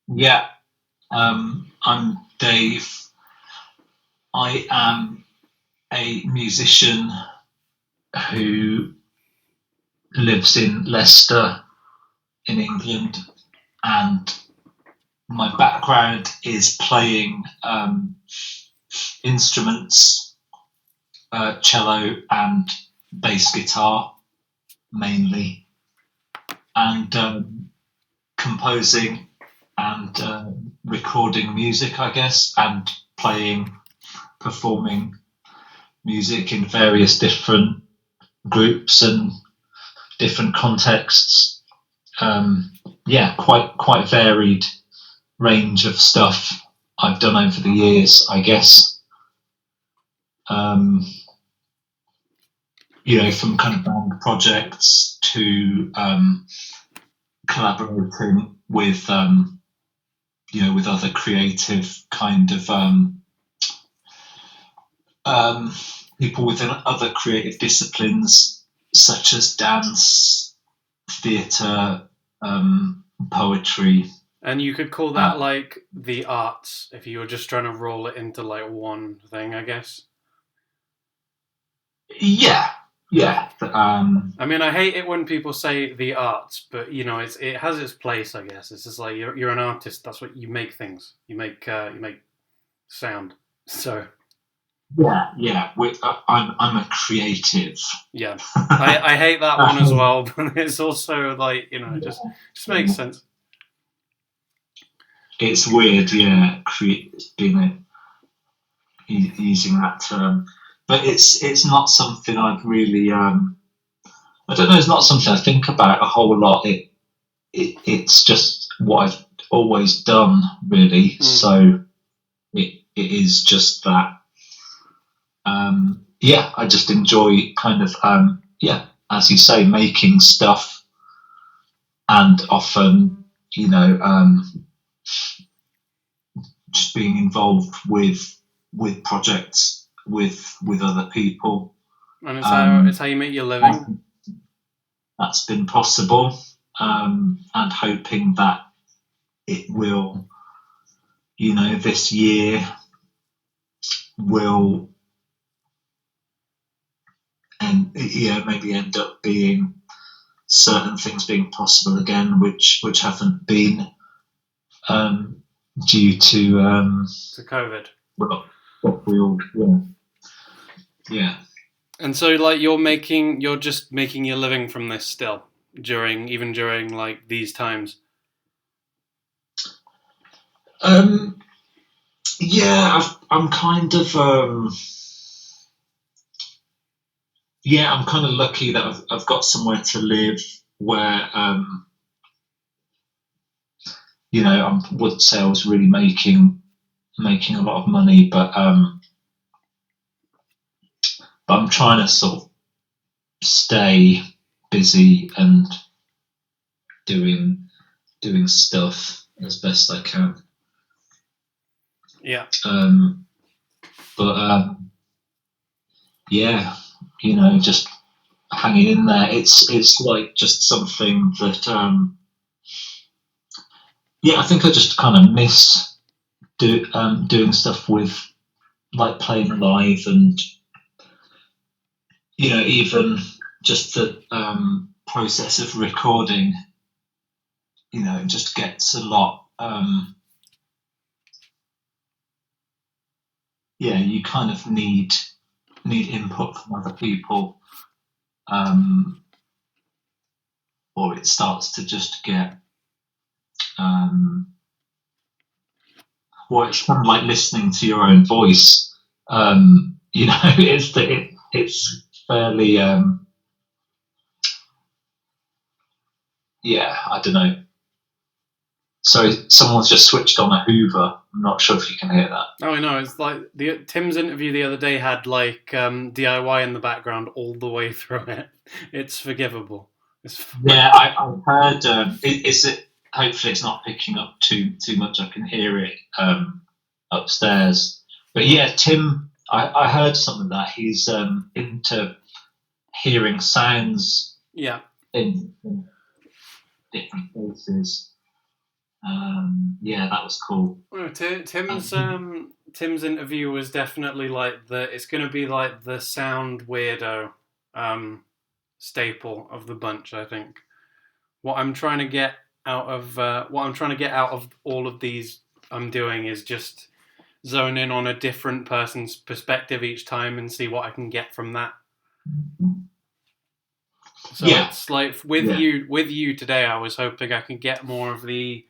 Yeah, I'm Dave. I am a musician who lives in Leicester in England, and my background is playing instruments, cello and bass guitar mainly, and composing and recording music, I guess, and playing, performing music in various different groups and different contexts. Yeah, quite varied range of stuff I've done over the years, I guess. Um, from kind of band projects to collaborating with with other creative kind of um, people within other creative disciplines such as dance, theatre, poetry. And you could call that Uh, like the arts if you were just trying to roll it into like one thing, I guess. yeah, yeah. I mean, I hate it when people say the arts, but it has its place, I guess. It's just like you're an artist. That's what you make things. You make sound. So Yeah. I'm a creative. yeah, I hate that one as well, but it's also like it just makes sense. It's weird, yeah, being using that term, but it's not something I've really. I don't know. It's not something I think about a whole lot. It's just what I've always done, really. Mm. So it is just that. Yeah, I just enjoy kind of yeah, as you say, making stuff, and often just being involved with projects with other people. And it's how Um, you make your living. that's been possible, and hoping that it will, this year will, and maybe end up being certain things being possible again, which haven't been, um, due to To COVID. well, what we all, yeah, yeah. And so like you're just making your living from this still during like these times. Um, yeah, I'm kind of yeah, I'm kind of lucky that I've got somewhere to live where I wouldn't say I was really making a lot of money, but I'm trying to sort of stay busy and doing doing stuff as best I can. Yeah. Um, but yeah, just hanging in there. It's like just something that yeah, I think I just kind of miss doing stuff with, like, playing live, and even just the process of recording. It just gets a lot. Yeah, you kind of need input from other people, um, or it starts to just get. Um, well, it's kind of like listening to your own voice. It's fairly. Yeah, I don't know. Sorry, someone's just switched on a Hoover. I'm not sure if you can hear that. Oh, I know. It's like the Tim's interview the other day had like DIY in the background all the way through it. It's forgivable. It's Yeah, I heard. Is it? Hopefully, it's not picking up too much. I can hear it upstairs. But yeah, Tim, I heard some of that. He's into hearing sounds yeah. in different places. Yeah, that was cool. Well, Tim's Um, Tim's interview was definitely like the. It's going to be like the sound weirdo um, staple of the bunch. I think what I'm trying to get out of all of these I'm doing is just zone in on a different person's perspective each time and see what I can get from that. So yeah, it's like yeah, with you today, I was hoping I can get more of the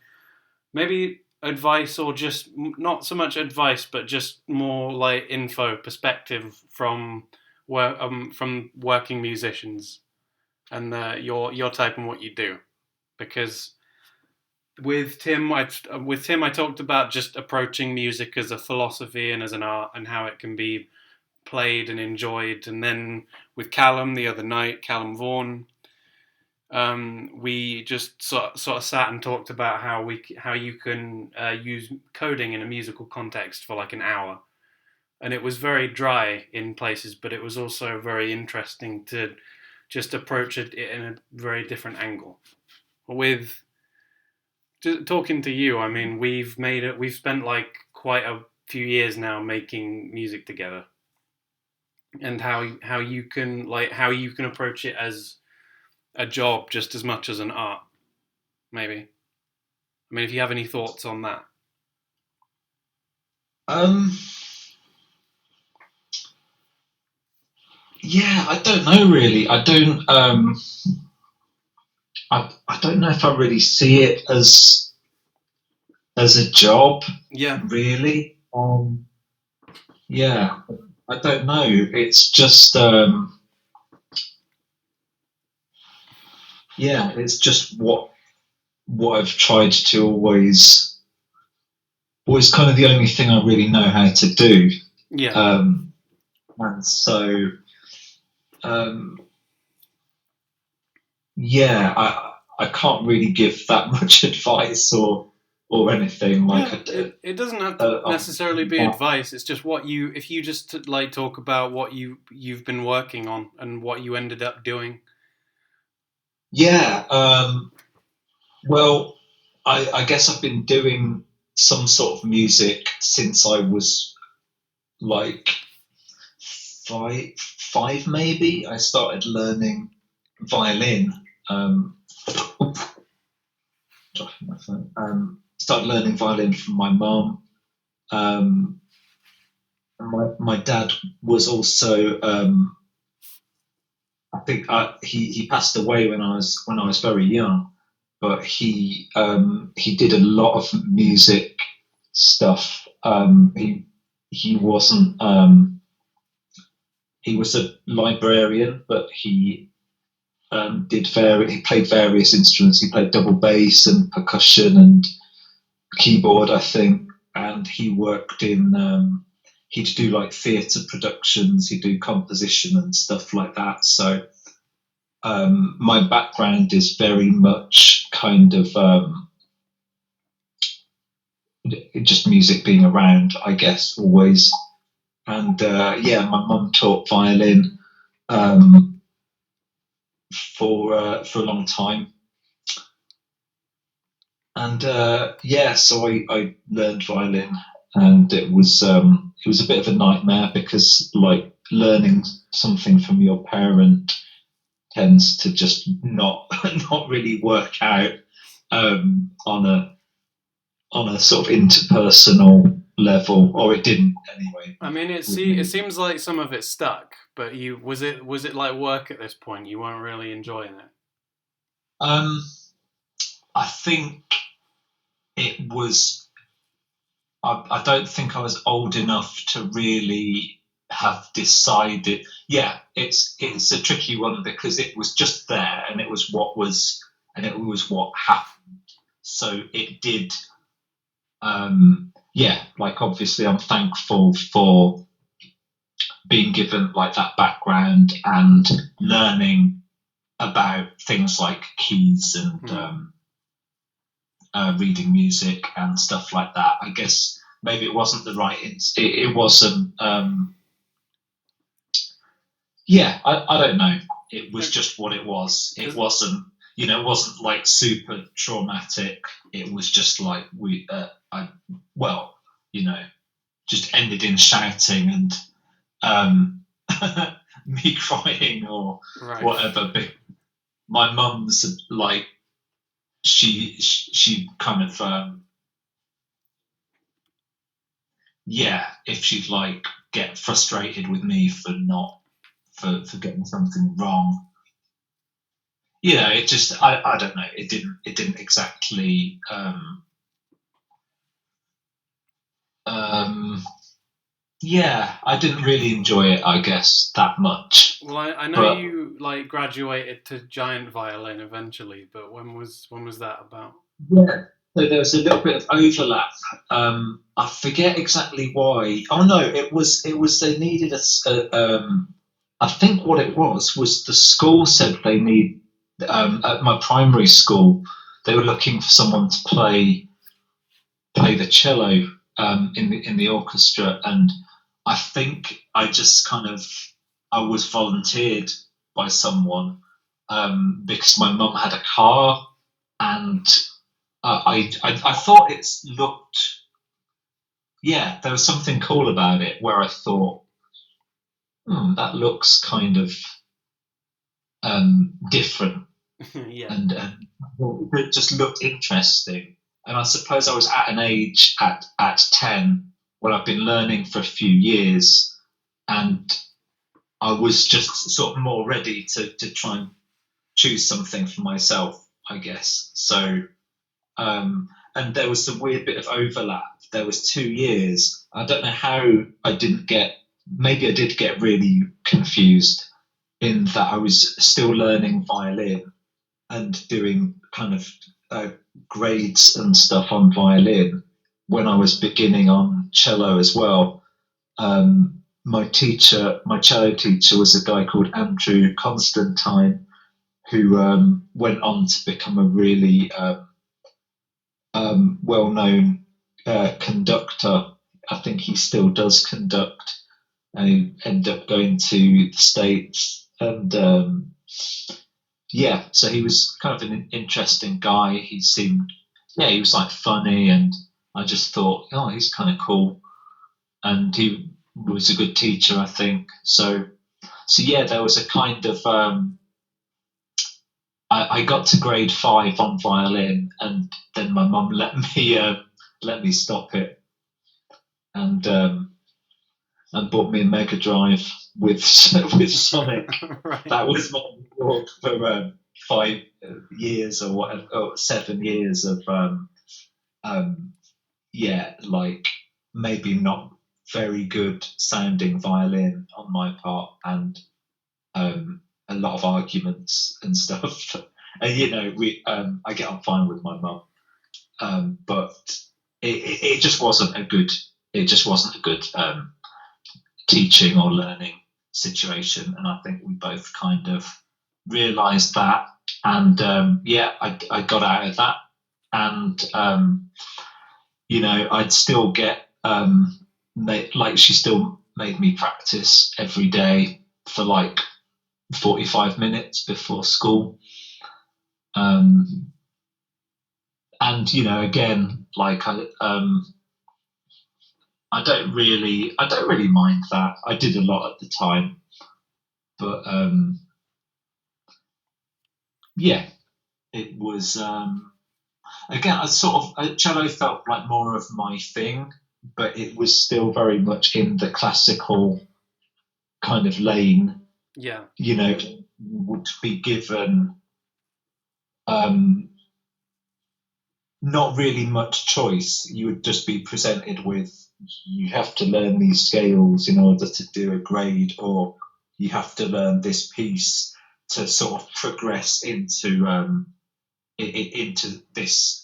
maybe advice or just not so much advice, but just more like info perspective from working musicians and your type and what you do. Because with Tim, I talked about just approaching music as a philosophy and as an art and how it can be played and enjoyed. And then with Callum the other night, Callum Vaughan, we just sort of sat and talked about how you can use coding in a musical context for like an hour, and it was very dry in places, but it was also very interesting to just approach it in a very different angle. With talking to you, I mean, we've made it. We've spent like quite a few years now making music together, and how you can approach it as a job just as much as an art, maybe. I mean, if you have any thoughts on that. um, yeah. I don't know really. I don't know if I really see it as a job, Yeah, really. Yeah, I don't know. It's just yeah, it's just what I've tried to always kind of the only thing I really know how to do. yeah. Um, and so um, yeah, I can't really give that much advice or anything like Yeah, it doesn't have to I'm, necessarily be advice. It's just what you if you just like talk about what you've been working on and what you ended up doing. yeah. Well, I guess I've been doing some sort of music since I was like five maybe. I started learning violin. Um, dropping my phone. Started learning violin from my mum. Um, my dad was also. I think he passed away when I was very young, but he did a lot of music stuff. He wasn't. He was a librarian, but he played various instruments. He played double bass and percussion and keyboard, I think. And he worked in he'd do like theatre productions. He'd do composition and stuff like that. So my background is very much kind of just music being around, I guess, always. And yeah, my mum taught violin um, for a long time, and yeah, so I learned violin, and it was a bit of a nightmare because like learning something from your parent tends to just not not really work out on a sort of interpersonal level, or it didn't anyway I mean, with it me. seems like some of it stuck, but you was it like work at this point? You weren't really enjoying it. Um, I think it was. I don't think I was old enough to really have decided. Yeah, it's a tricky one because it was just there, and it was what happened. So it did. Yeah, like obviously, I'm thankful for being given like that background and learning about things like keys and Hmm. reading music and stuff like that. I guess maybe it wasn't the right. It wasn't. Yeah, I don't know. It was just what it was. It Because wasn't. it wasn't like super traumatic. It was just like well, you know, just ended in shouting and um, me crying or Right. whatever. But my mum's like she kind of yeah, if she'd like get frustrated with me for not for getting something wrong, it just I don't know. It didn't exactly um yeah, I didn't really enjoy it, I guess, that much. Well, I know But you like graduated to giant violin eventually, but when was that about? yeah, so there was a little bit of overlap. I forget exactly why. Oh no, it was they needed I think what it was the school said they need at my primary school they were looking for someone to play the cello in the orchestra, and I think I just kind of I was volunteered by someone because my mum had a car, and I thought it looked, yeah, there was something cool about it where I thought, that looks kind of different, Yeah. and it just looked interesting. And I suppose I was at an age at 10 when I've been learning for a few years, and I was just sort of more ready to try and choose something for myself, I guess. So, and there was a weird bit of overlap. There was 2 years. I don't know how I didn't get. Maybe I did get really confused in that I was still learning violin and doing kind of uh, grades and stuff on violin when I was beginning on cello as well. My cello teacher was a guy called Andrew Constantine, who went on to become a really well-known conductor. I think he still does conduct, and he ended up going to the States. And yeah, so he was kind of an interesting guy. He seemed, yeah, he was like funny, and I just thought, oh, he's kind of cool, and he was a good teacher, I think. So yeah, there was a kind of I got to grade 5 on violin, and then my mum let me stop it, and bought me a Mega Drive with with Sonic. Right. That was my reward for 5 years or whatever, or 7 years of um, yeah, like maybe not very good sounding violin on my part, and a lot of arguments and stuff. And we I get on fine with my mum, but it just wasn't a good teaching or learning situation, and I think we both kind of realised that. And yeah, I got out of that, and I'd still get like she still made me practice every day for like 45 minutes before school. Um, and again, like I don't really mind that. I did a lot at the time, but yeah, it was again. I sort of cello felt like more of my thing, but it was still very much in the classical kind of lane. Yeah. Would be given um, not really much choice. You would just be presented with, you have to learn these scales in order to do a grade, or you have to learn this piece to sort of progress into this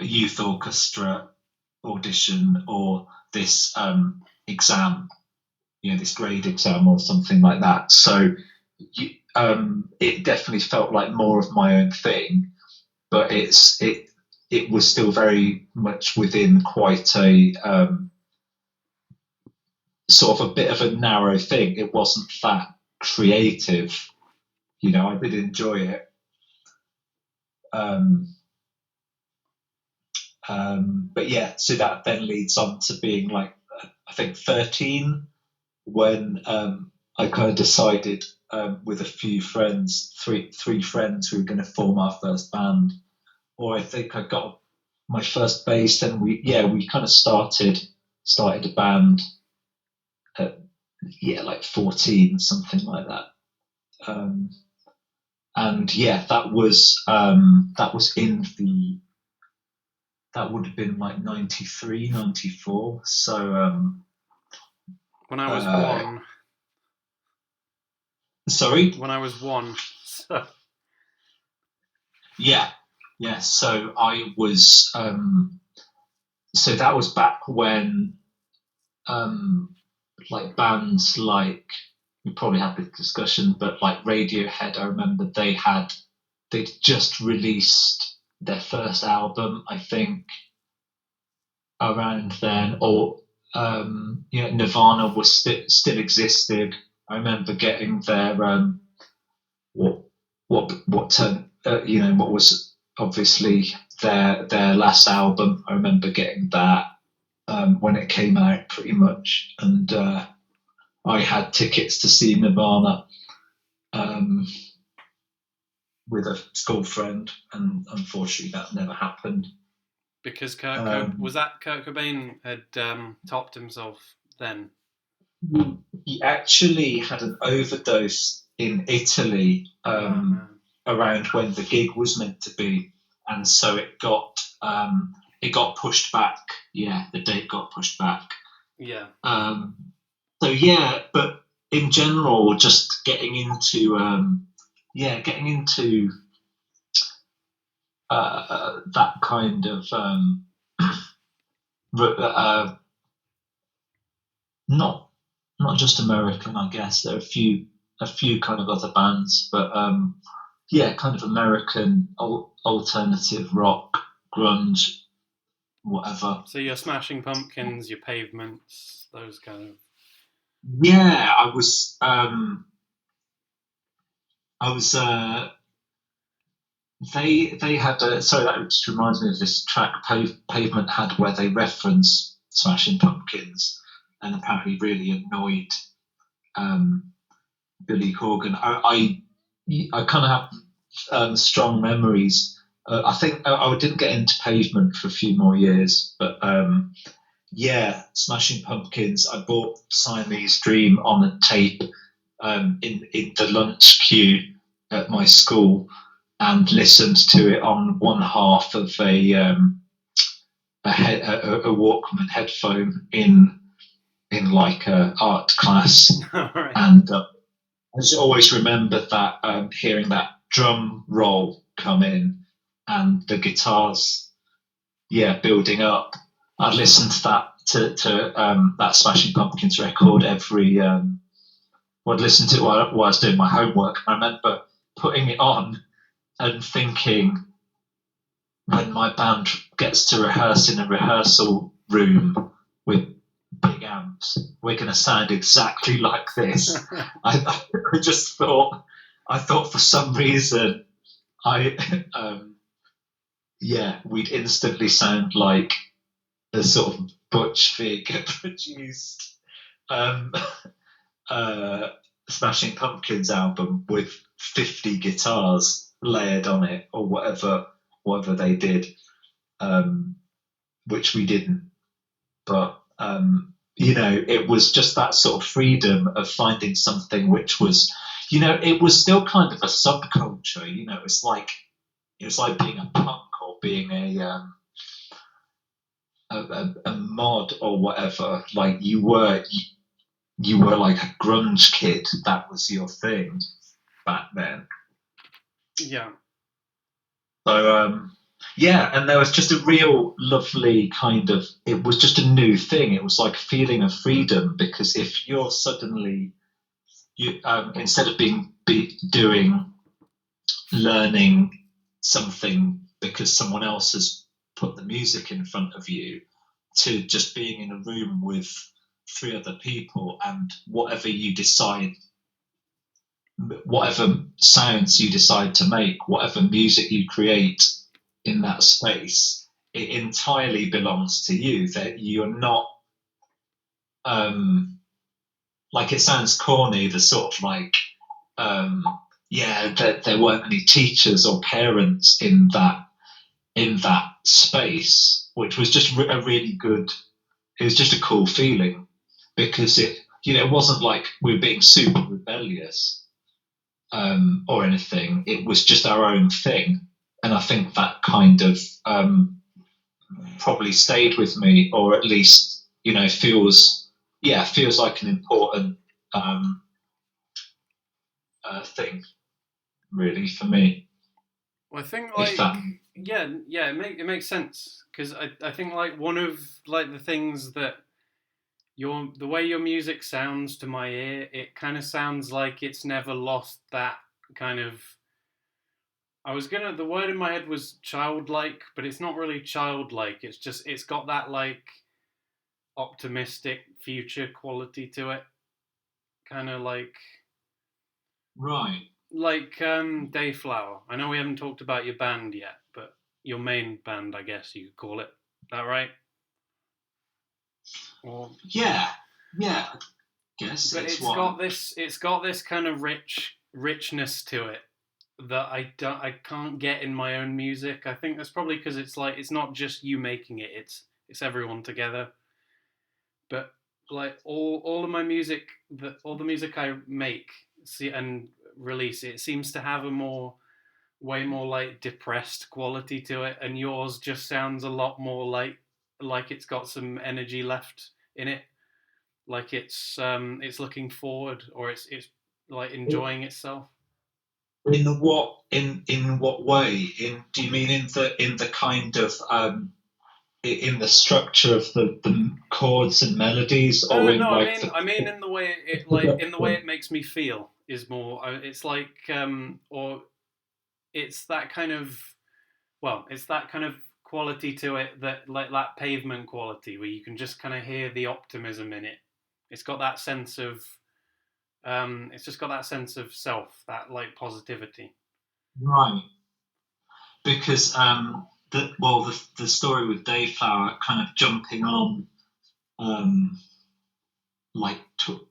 youth orchestra audition, or this exam, this grade exam or something like that. So it definitely felt like more of my own thing, but it was still very much within quite a sort of a bit of a narrow thing. It wasn't that creative. I did enjoy it, Um, but yeah, so that then leads on to being like, I think 13, when I kind of decided with a few friends, three friends, who were going to form our first band. Or I think I got my first bass, and we kind of started a band at like 14, something like that. And yeah, that was in the that would have been like 93, 94. So When I was uh, one. sorry. When I was one. So. Yeah. So I was. So that was back when, like bands like, we probably had this discussion, but like Radiohead, I remember they'd just released their first album, I think, around then, or Nirvana was still existed. I remember getting their what turned what was obviously their last album. I remember getting that when it came out, pretty much, and I had tickets to see Nirvana um, with a school friend, and unfortunately that never happened. Because Kurt Cobain had topped himself then? He actually had an overdose in Italy around when the gig was meant to be, and so it got pushed back. Yeah, the date got pushed back. Yeah. So yeah, but in general, just getting into that kind of not just American, I guess. There are a few kind of other bands, but kind of American alternative rock, grunge, whatever. So your Smashing Pumpkins, your Pavements, those kind of. Yeah, I was. They had sorry, that just reminds me of this track Pavement had, where they reference Smashing Pumpkins, and apparently really annoyed Billy Corgan. I kind of have strong memories. I think I didn't get into Pavement for a few more years, but Smashing Pumpkins. I bought Siamese Dream on a tape in the lunch queue at my school, and listened to it on one half of a Walkman headphone in like a art class. Right. And I just always remember that hearing that drum roll come in and the guitars, building up. I'd listen to that Smashing Pumpkins record every. I'd listen to it while I was doing my homework. I remember putting it on and thinking, when my band gets to rehearse in a rehearsal room with big amps, we're going to sound exactly like this. I just thought, for some reason, we'd instantly sound like a sort of Butch Vig produced Smashing Pumpkins album with 50 guitars layered on it, or whatever they did, which we didn't. But it was just that sort of freedom of finding something which was, it was still kind of a subculture. It was like being a punk, or being a mod, or whatever. Like you were like a grunge kid. That was your thing back then. Yeah. So and there was just a real lovely kind of. It was just a new thing. It was like a feeling of freedom, because if you're suddenly instead of learning something because someone else has put the music in front of you, to just being in a room with three other people, and whatever you decide whatever sounds you decide to make, whatever music you create in that space, it entirely belongs to you. That you're not um, like, it sounds corny, the sort of like um, yeah, there weren't any teachers or parents in that space, which was just a really good. It was just a cool feeling because it wasn't like we were being super rebellious or anything. It was just our own thing, and I think that kind of probably stayed with me, or at least feels like an important um, thing, really, for me. Well, I think If that yeah, it makes sense because I think like one of like the things that the way your music sounds to my ear, it kind of sounds like it's never lost that kind of. The word in my head was childlike, but it's not really childlike. It's got that like optimistic future quality to it, kind of right. like Dayflower. I know we haven't talked about your band yet, but your main band, I guess you could call it. Is that right? Or Yeah, yeah. I guess but it's what. it's got this kind of richness to it that I can't get in my own music. I think that's probably because it's like it's not just you making it, it's everyone together. But like all of my music, all the music I make see and release, it seems to have a way more like depressed quality to it, and yours just sounds a lot more like it's got some energy left in it, like it's looking forward, or it's like enjoying itself. In what way? In Do you mean in the kind of in the structure of the chords and melodies, or in No, like the I mean in the way it makes me feel is more. It's like or it's that kind of it's that kind of quality to it, that like that pavement quality where you can just kind of hear the optimism in it. It's got that sense of it's just got that sense of self, that like positivity. right? Because the story with Dayflower kind of jumping on um, like to,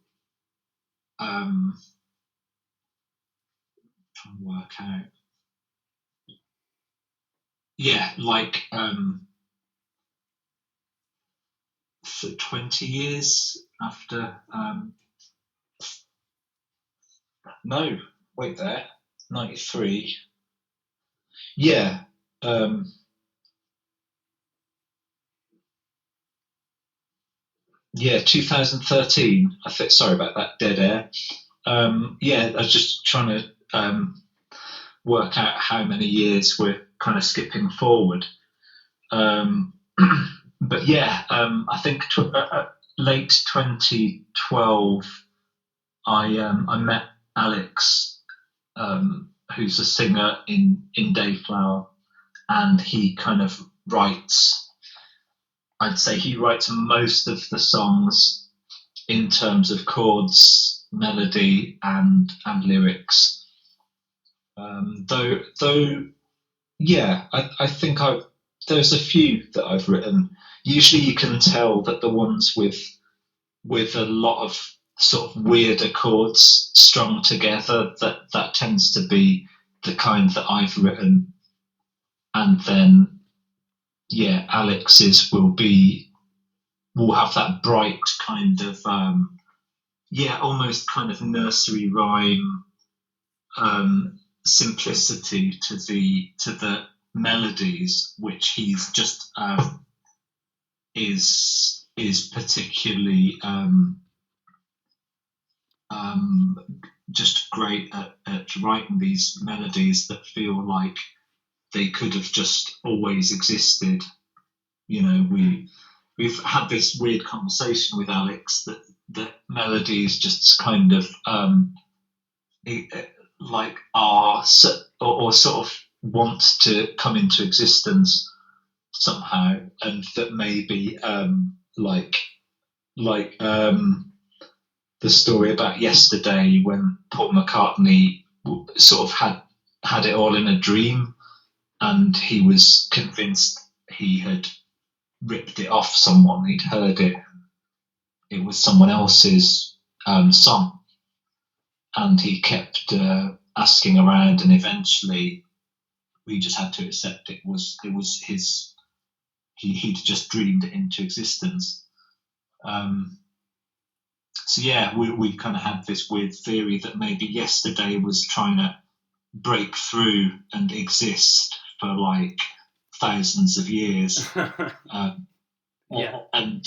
trying to work out. Yeah, like for 20 years after. No, wait there. 93. Yeah. Um, yeah, 2013. I think. Sorry about that dead air. Yeah, I was just trying to work out how many years we're kind of skipping forward. Um, but yeah, I think late 2012, I met Alex, who's a singer in Dayflower, and he kind of writes. I'd say he writes most of the songs in terms of chords, melody, and lyrics. Though, yeah, I think there's a few that I've written. Usually, you can tell that the ones with a lot of sort of weirder chords strung together, that tends to be the kind that I've written. And then, yeah, Alex's will have that bright kind of almost kind of nursery rhyme simplicity to the melodies, which he's just is particularly um, just great at writing these melodies that feel like they could have just always existed. We've had this weird conversation with Alex that melodies just kind of like or sort of want to come into existence somehow, and that maybe like the story about yesterday when Paul McCartney sort of had it all in a dream, and he was convinced he had ripped it off someone. He'd heard it. It was someone else's song, and he kept asking around, and eventually we just had to accept it was his. He'd just dreamed it into existence. So yeah, we kind of had this weird theory that maybe yesterday was trying to break through and exist for like thousands of years. Yeah. And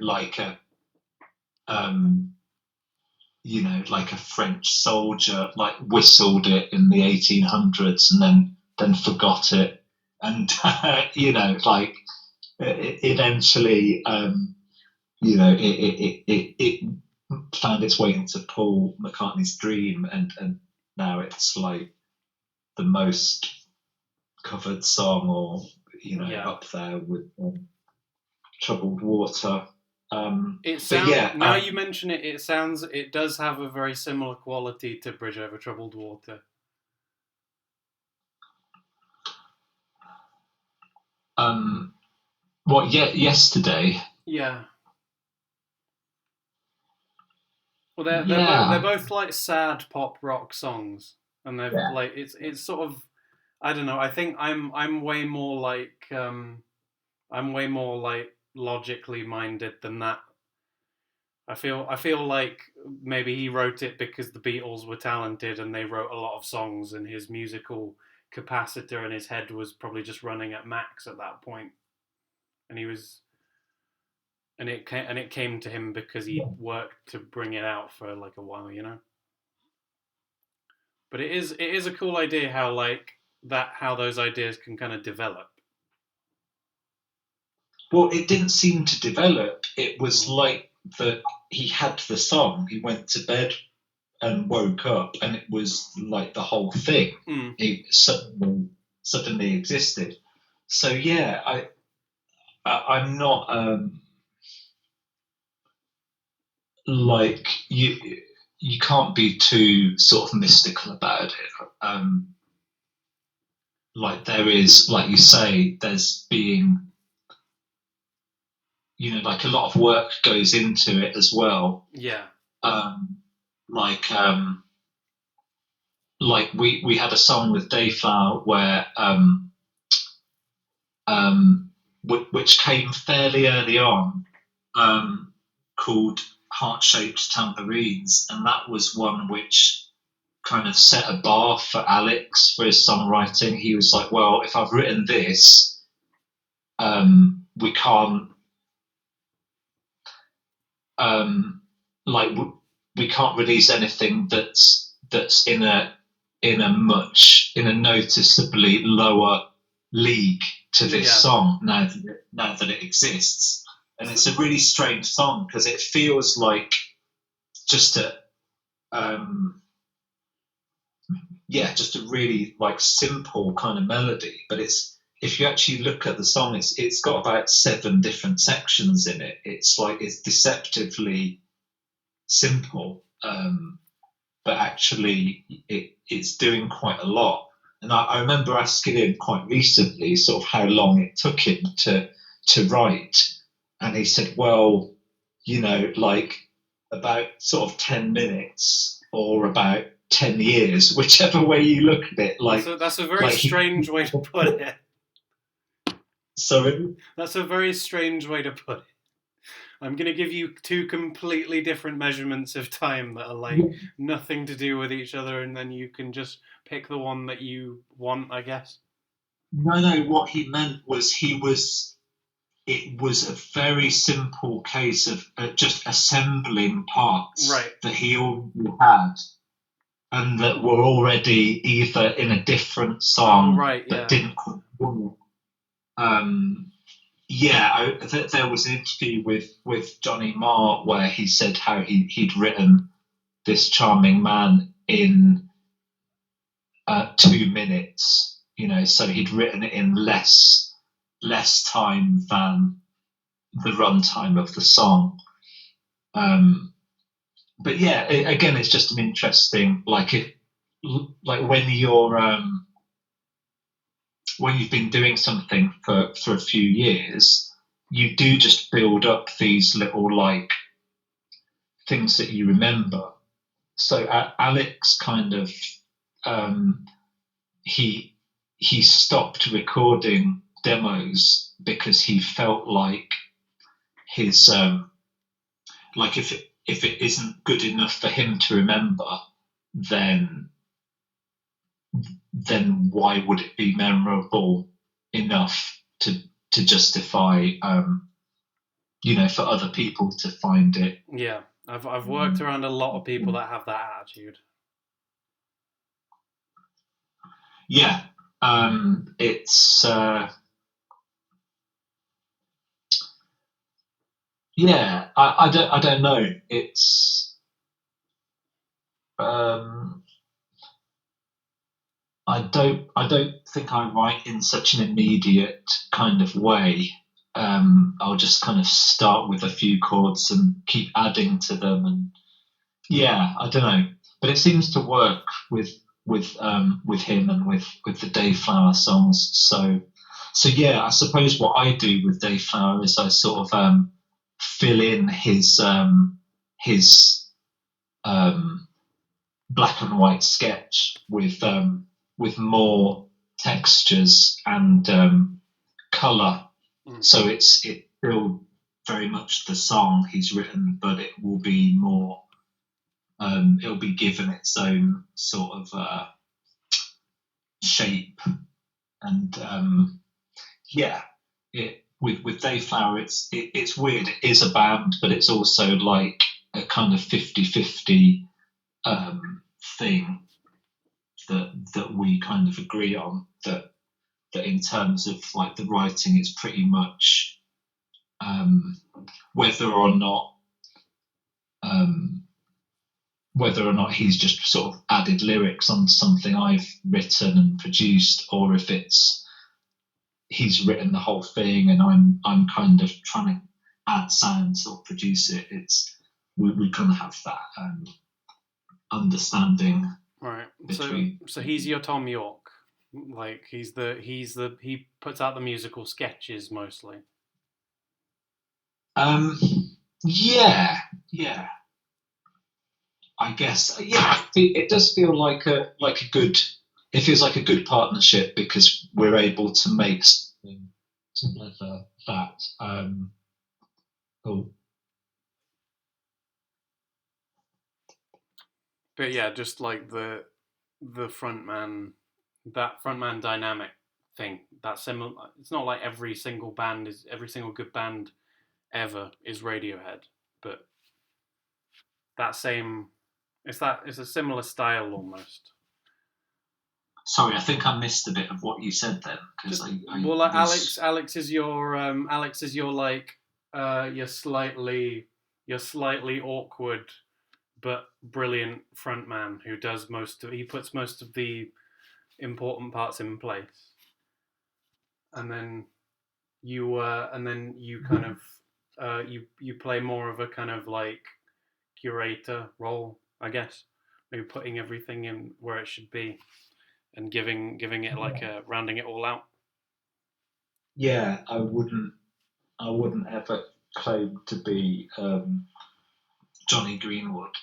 like a like a French soldier like whistled it in the 1800s and then forgot it, and like eventually it found its way into Paul McCartney's dream, and now it's like the most covered song, or up there with Troubled Water. It sounds, now you mention it, it does have a very similar quality to Bridge Over Troubled Water. Yesterday? Yeah. Well, they're both like sad pop rock songs, and they're like it's sort of, I don't know. I think I'm way more like logically minded than that. I feel like maybe he wrote it because the Beatles were talented and they wrote a lot of songs, and his musical capacitor in his head was probably just running at max at that point, and it came to him because he worked to bring it out for like a while, But it is a cool idea how those ideas can kind of develop. Well, it didn't seem to develop. It was like that he had the song, he went to bed and woke up, and it was like the whole thing. It suddenly existed. So yeah, I'm not like you can't be too sort of mystical about it. Like there is, like you say, there's being like a lot of work goes into it as well. Yeah. Like we had a song with Dayflower where which came fairly early on, called Heart-Shaped Tambourines, and that was one which kind of set a bar for Alex for his songwriting. He was like, well, if I've written this, we can't we can't release anything that's in a noticeably lower league to this song now that it exists. And it's a really strange song because it feels like just a really like simple kind of melody, but it's, if you actually look at the song, it's got about 7 different sections in it. It's like it's deceptively simple, but actually it's doing quite a lot. And I remember asking him quite recently sort of how long it took him to write, and he said, well, like about sort of 10 minutes or about 10 years, whichever way you look at it. Like that's a very strange way to put it. Sorry? That's a very strange way to put it. I'm going to give you 2 completely different measurements of time that are like nothing to do with each other, and then you can just pick the one that you want, I guess. No, what he meant was it was a very simple case of just assembling parts that he already had and that were already either in a different song that didn't quite work. There was an interview with Johnny Marr where he said how he'd written This Charming Man in 2 minutes, so he'd written it in less time than the runtime of the song. but yeah, again, it's just an interesting, like when you've been doing something for a few years, you do just build up these little like things that you remember. So Alex kind of um, he he stopped recording demos because he felt like his like if it isn't good enough for him to remember, then why would it be memorable enough to justify for other people to find it? Yeah, I've worked around a lot of people that have that attitude. Yeah, it's yeah. I don't know. It's I don't think I write in such an immediate kind of way. I'll just kind of start with a few chords and keep adding to them, and yeah, I don't know, but it seems to work with him and with the Dayflower songs. So yeah, I suppose what I do with Dayflower is I sort of fill in his um, black and white sketch with more textures and color. So it's still very much the song he's written, but it will be more. It'll be given its own sort of shape, and yeah, with Dayflower, it's weird. It is a band, but it's also like a kind of 50-50 thing that we kind of agree on. That in terms of like the writing, it's pretty much whether or not he's just sort of added lyrics on something I've written and produced, or if it's he's written the whole thing and I'm kind of trying to add sounds or produce it. It's we kind of have that understanding. Right. Between. So he's your Tom York. Like he puts out the musical sketches mostly. Yeah. I guess. Yeah, it does feel like a good. It feels like a good partnership because we're able to make something together that. Cool. But yeah, just like the frontman, that frontman dynamic thing. That similar. It's not like every single good band ever is Radiohead, but that same. It's a similar style almost. Sorry, I think I missed a bit of what you said then because well, like Alex is your like your slightly awkward but brilliant frontman who does he puts most of the important parts in place, and then you kind of you play more of a kind of like curator role, I guess. Maybe putting everything in where it should be and giving it like a rounding it all out. Yeah, I wouldn't ever claim to be Johnny Greenwood,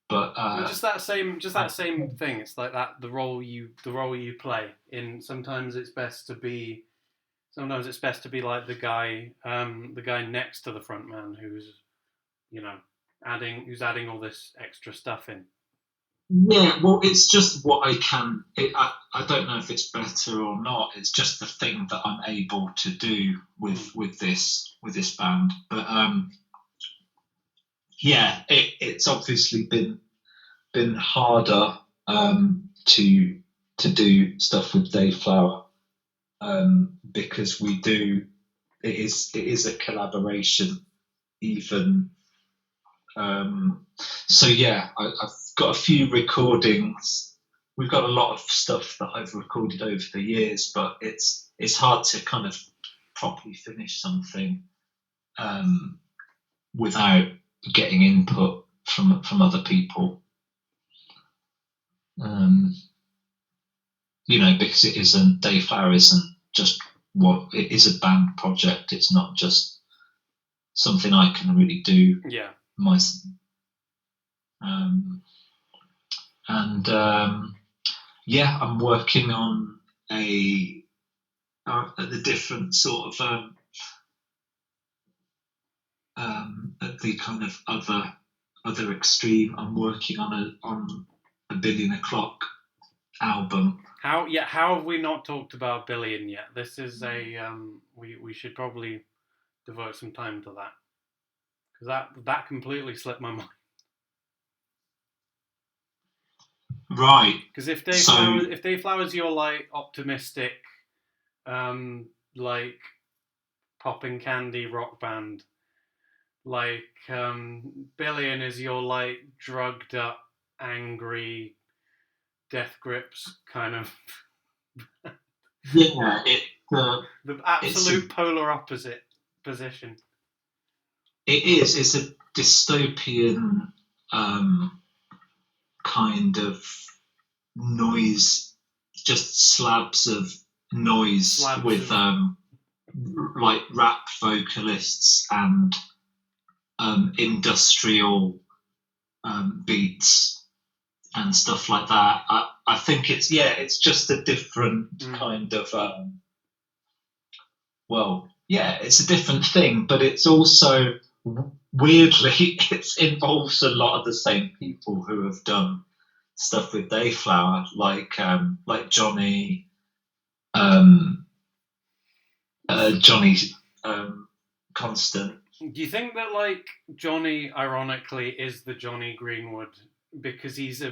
but just that same thing. It's like that the role you play in. Sometimes it's best to be like the guy next to the front man who's adding all this extra stuff in. Yeah, well, it's just what I can. I don't know if it's better or not. It's just the thing that I'm able to do with this band. But yeah, it's obviously been harder to do stuff with Dayflower because we do. It is a collaboration, even. So yeah, I've got a few recordings. We've got a lot of stuff that I've recorded over the years, but it's hard to kind of properly finish something without getting input from other people. Because Dayflower isn't just it is a band project. It's not just something I can really do. Yeah. I'm working on the different sort of at the kind of other extreme. I'm working on a Billion O'Clock album. How have we not talked about Billion yet? This is we should probably devote some time to that, because that completely slipped my mind. Right. Because if Dayflower's your like optimistic, like popping candy rock band, like Billion is your like drugged up, angry, death grips kind of. Yeah, the absolute polar opposite position. It is. It's a dystopian kind of noise, just slabs of noise with like rap vocalists and industrial beats and stuff like that. I think it's just a different kind of it's a different thing, but it's also weirdly it involves a lot of the same people who have done stuff with Dayflower, like Johnny, Johnny Constant. Do you think that like Johnny, ironically, is the Johnny Greenwood because he's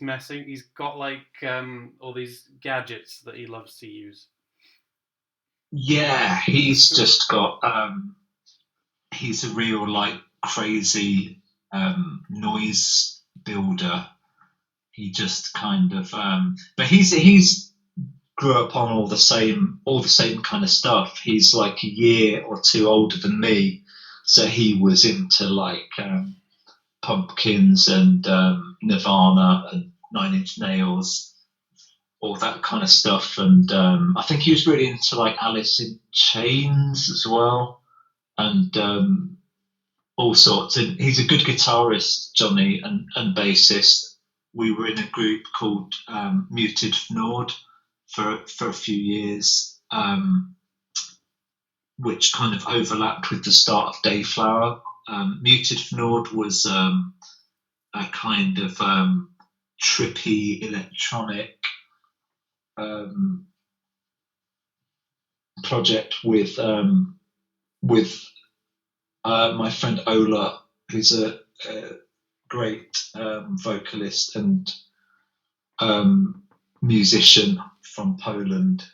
messing? He's got like all these gadgets that he loves to use. Yeah, he's just got. He's a real like crazy noise builder. He just kind of, but he's grew up on all the same kind of stuff. He's like a year or two older than me, so he was into like Pumpkins and Nirvana and Nine Inch Nails, all that kind of stuff. And I think he was really into like Alice in Chains as well, and all sorts. And he's a good guitarist, Johnny, and bassist. We were in a group called Muted Fnord for a few years, which kind of overlapped with the start of Dayflower. Muted Fnord was a kind of trippy electronic project with my friend Ola, who's a great vocalist and musician from Poland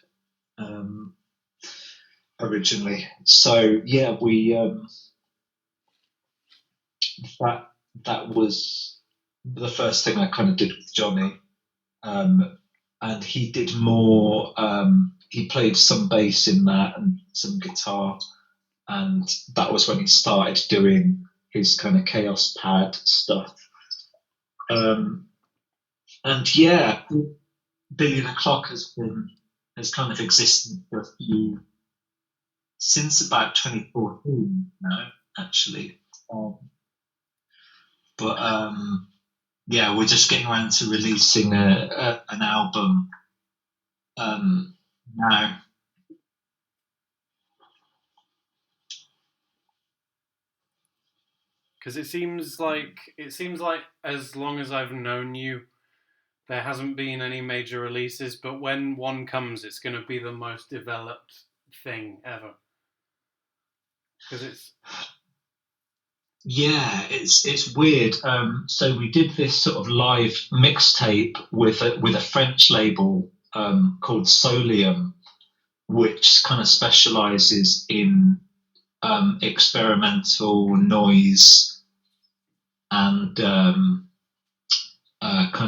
originally. So yeah, we that was the first thing I kind of did with Johnny, and he did more. He played some bass in that and some guitar, and that was when he started doing his kind of Chaos Pad stuff. And yeah, Billion O'Clock has kind of existed for since about 2014 now, actually. Yeah, we're just getting around to releasing an album now. Because it seems like as long as I've known you, there hasn't been any major releases. But when one comes, it's going to be the most developed thing ever. Because it's it's weird. So we did this sort of live mixtape with a French label called Solium, which kind of specializes in experimental noise and kind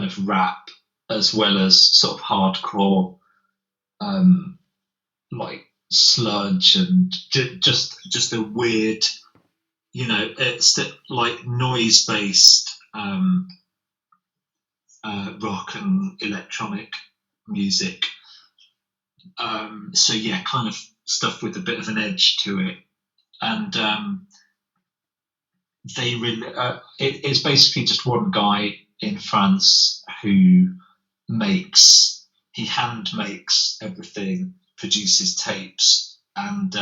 of rap, as well as sort of hardcore, like sludge and just a weird it's like noise-based rock and electronic music. So yeah, kind of stuff with a bit of an edge to it, and it's basically just one guy in France who he hand makes everything, produces tapes, and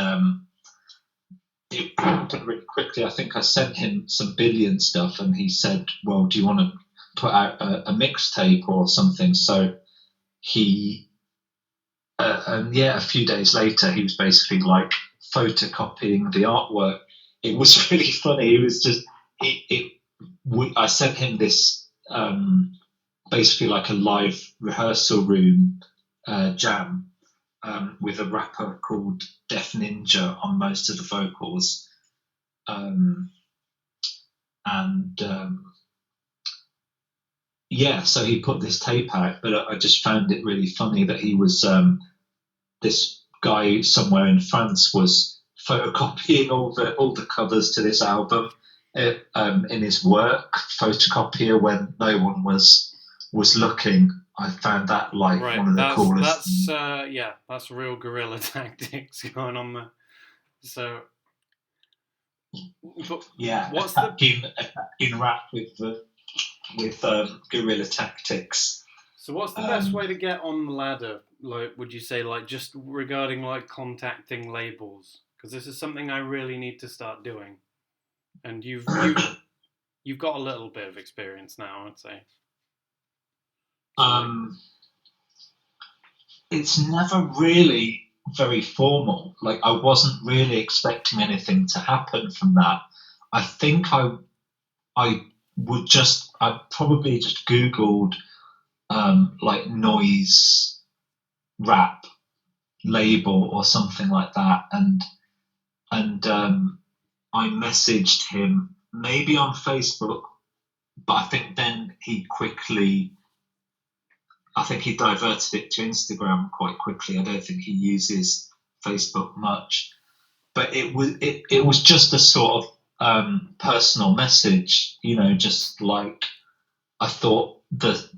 it happened really quickly. I think I sent him some Billion stuff, and he said, "Well, do you want to put out a mixtape or something?" So he, and yeah, a few days later, he was basically like photocopying the artwork. It was really funny. It was just I sent him this basically like a live rehearsal room jam with a rapper called Def Ninja on most of the vocals. And yeah, so he put this tape out, but I just found it really funny that he was this guy somewhere in France was photocopying all the covers to this album in his work photocopier when no one was looking. I found that like Right. one of the coolest. That's real guerrilla tactics going on there. So, but Yeah, what's the attacking rap with guerrilla tactics. So what's the best way to get on the ladder? Like, would you say, like, just regarding like contacting labels? Because this is something I really need to start doing. And you've got a little bit of experience now, I'd say. It's never really very formal. Like I wasn't really expecting anything to happen from that. I think I probably just Googled like noise rap label or something like that, and I messaged him maybe on Facebook, but I think then he diverted it to Instagram quite quickly. I don't think he uses Facebook much, but it was just a sort of personal message, just like I thought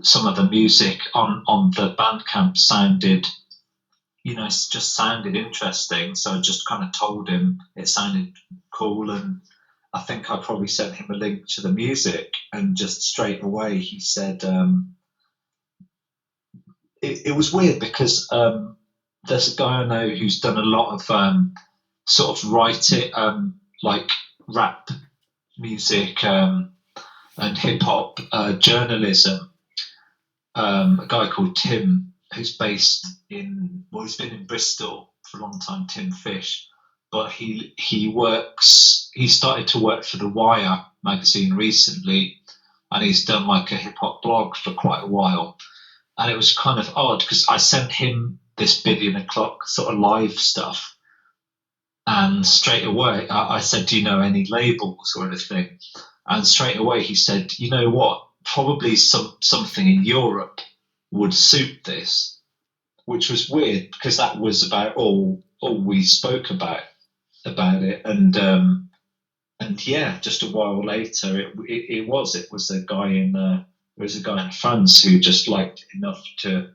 some of the music on the Bandcamp sounded, just sounded interesting. So I just kind of told him it sounded cool, and I think I probably sent him a link to the music, and just straight away he said. It was weird because there's a guy I know who's done a lot of sort of like rap music and hip hop journalism. A guy called Tim, who's based he's been in Bristol for a long time, Tim Fish, but he started to work for The Wire magazine recently, and he's done like a hip hop blog for quite a while. And it was kind of odd because I sent him this Billion O'Clock sort of live stuff, and straight away I said, "Do you know any labels or anything?" And straight away he said, "You know what? Probably something in Europe would suit this," which was weird because that was about all we spoke about it, and yeah, just a while later it was a guy in. There was a guy in France who just liked it enough to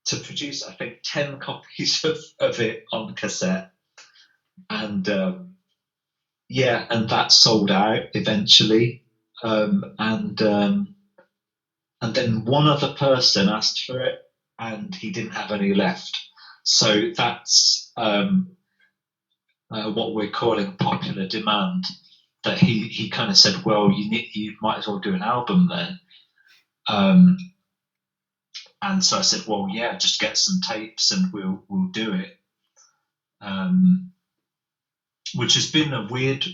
produce, I think, 10 copies of it on cassette, and and that sold out eventually, and then one other person asked for it, and he didn't have any left. So that's what we're calling popular demand. That he kind of said, well, you might as well do an album then. And so I said, well, yeah, just get some tapes and we'll do it. Which has been a weird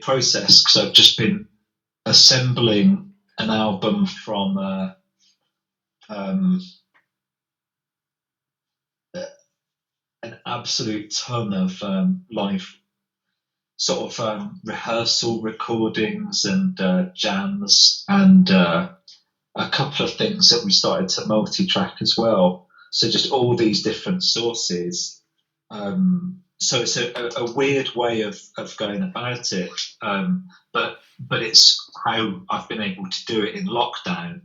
process because I've just been assembling an album from an absolute ton of live sort of rehearsal recordings and jams and a couple of things that we started to multi-track as well. So just all these different sources so it's a weird way of going about it, but it's how I've been able to do it in lockdown.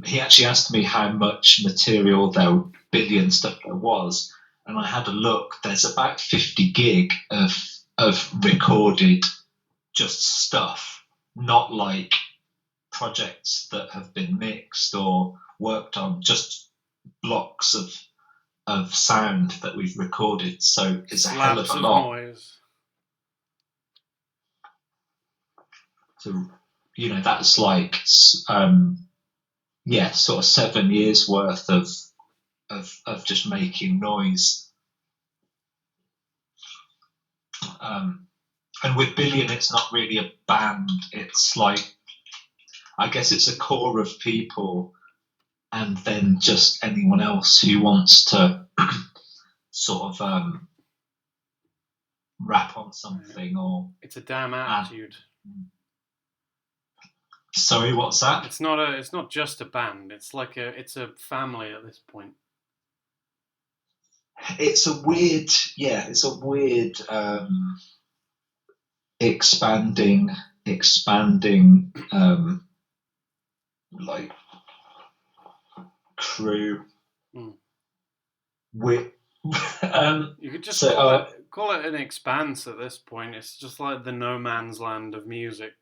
He actually asked me how much material there billion stuff there was, and I had a look. There's about 50 gig of recorded just stuff, not like projects that have been mixed or worked on, just blocks of sound that we've recorded. So it's a hell of Slabs a of lot. noise. So that's like sort of 7 years worth of just making noise. And with Billion, it's not really a band. It's like, I guess it's a core of people, and then just anyone else who wants to sort of rap on something or. It's a damn attitude. Sorry, what's that? It's not just a band. It's a family at this point. It's a weird, expanding, like crew. With you could just call it an expanse at this point. It's just like the no man's land of music.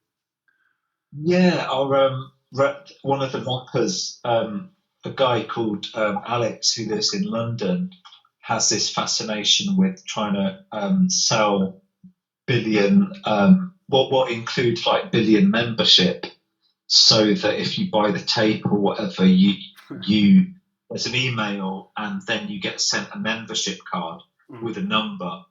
Yeah, our one of the rappers, a guy called Alex who lives in London, has this fascination with trying to sell Billion, what includes like Billion membership, so that if you buy the tape or whatever, you there's an email and then you get sent a membership card with a number.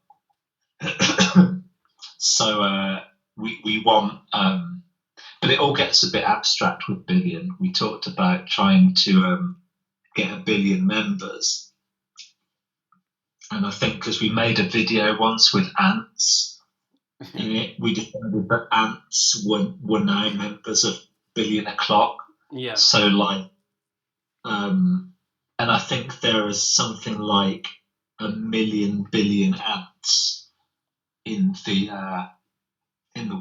So we want, but it all gets a bit abstract with Billion. We talked about trying to get 1 billion members, and I think because we made a video once with ants. In it, we decided that ants were now members of Billion O'Clock. Yeah. So like, and I think there is something like 1 million billion ants in the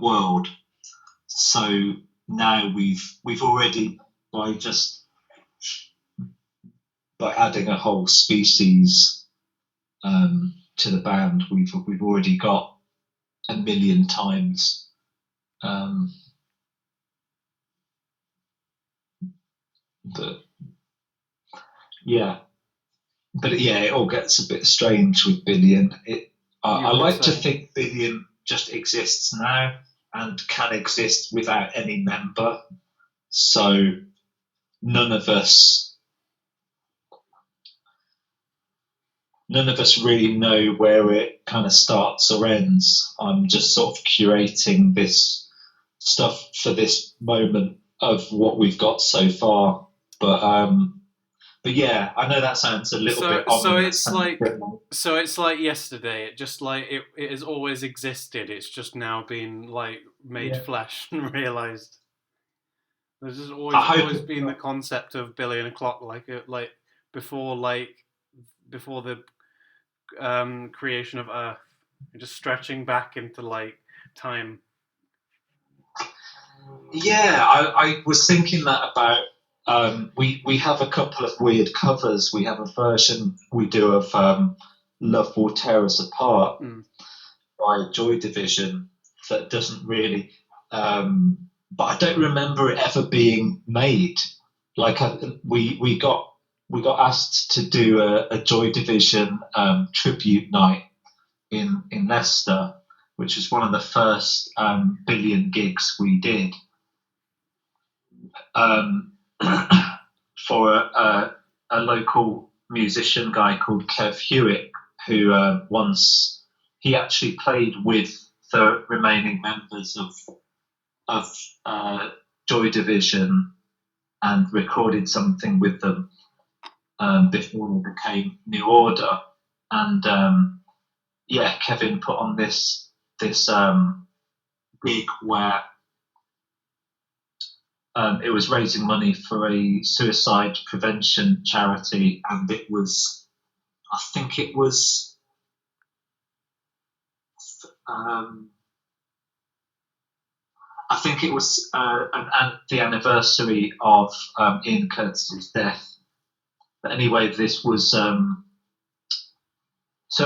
world. So now we've already by adding a whole species to the band, we've already got 1 million times. But it all gets a bit strange with Billion. I like to think Billion just exists now and can exist without any member. So none of us really know where it kind of starts or ends. I'm just sort of curating this stuff for this moment of what we've got so far. But yeah, I know that sounds a little bit ominous. So it's like yesterday. It just like it has always existed. It's just now been like made flesh and realised. There's just always been the concept of Billion O'Clock, like before the creation of Earth, just stretching back into like time. Yeah, I was thinking that about. We have a couple of weird covers. We have a version we do of Love Will Tear Us Apart by Joy Division that doesn't really, but I don't remember it ever being made. Like we got asked to do a Joy Division tribute night in Leicester, which was one of the first Billion gigs we did. For a local musician guy called Kev Hewitt, who he actually played with the remaining members of Joy Division and recorded something with them before they became New Order. And Kevin put on this gig where it was raising money for a suicide prevention charity, and I think it was Um, I think it was the anniversary of Ian Curtis's death. But anyway, this was so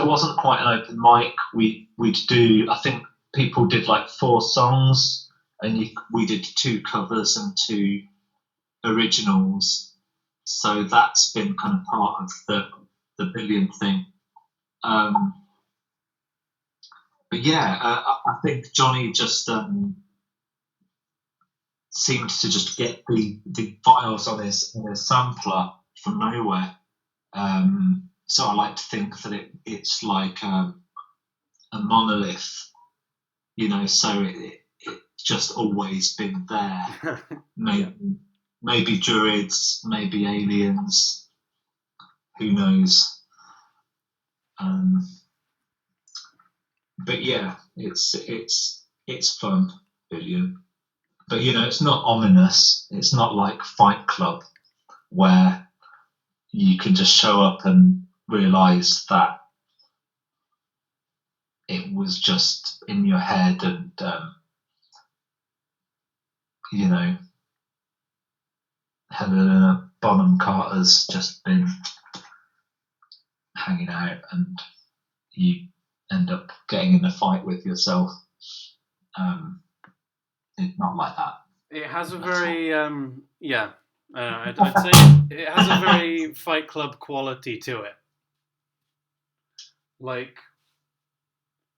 it wasn't quite an open mic. We'd do. I think people did like 4 songs, and we did 2 covers and 2 originals. So that's been kind of part of the Billion thing. But yeah, I think Johnny just seemed to just get the files on his sampler from nowhere. So I like to think that it's like a monolith, so it's just always been there. Maybe druids, maybe aliens, who knows? But yeah, it's fun, Billion. But it's not ominous. It's not like Fight Club, where you can just show up and realise that it was just in your head, and Helena Bonham Carter's just been hanging out, and you end up getting in a fight with yourself. It's not like that. It has a very I'd say it has a very Fight Club quality to it. Like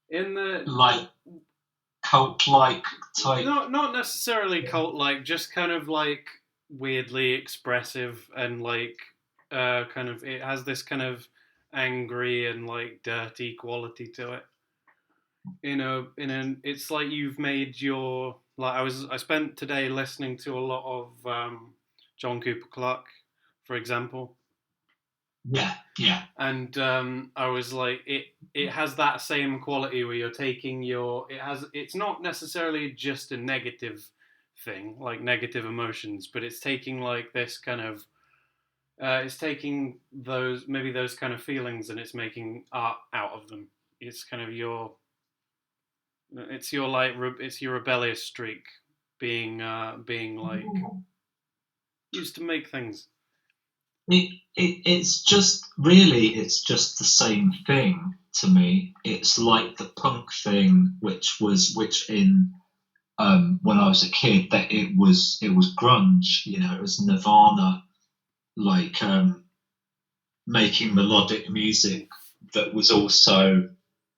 in the cult-like type. Not necessarily cult-like, just kind of like weirdly expressive, and like kind of it has this kind of angry and like dirty quality to it. It's like you've made your I spent today listening to a lot of John Cooper Clarke, for example. Yeah. And I was like, it has that same quality where you're taking it's not necessarily just a negative thing, like negative emotions, but it's taking like this kind of, it's taking those kind of feelings, and it's making art out of them. It's kind of it's your rebellious streak being like used to make things. It's just the same thing to me. It's like the punk thing, which in when I was a kid, that it was grunge. It was Nirvana, like making melodic music that was also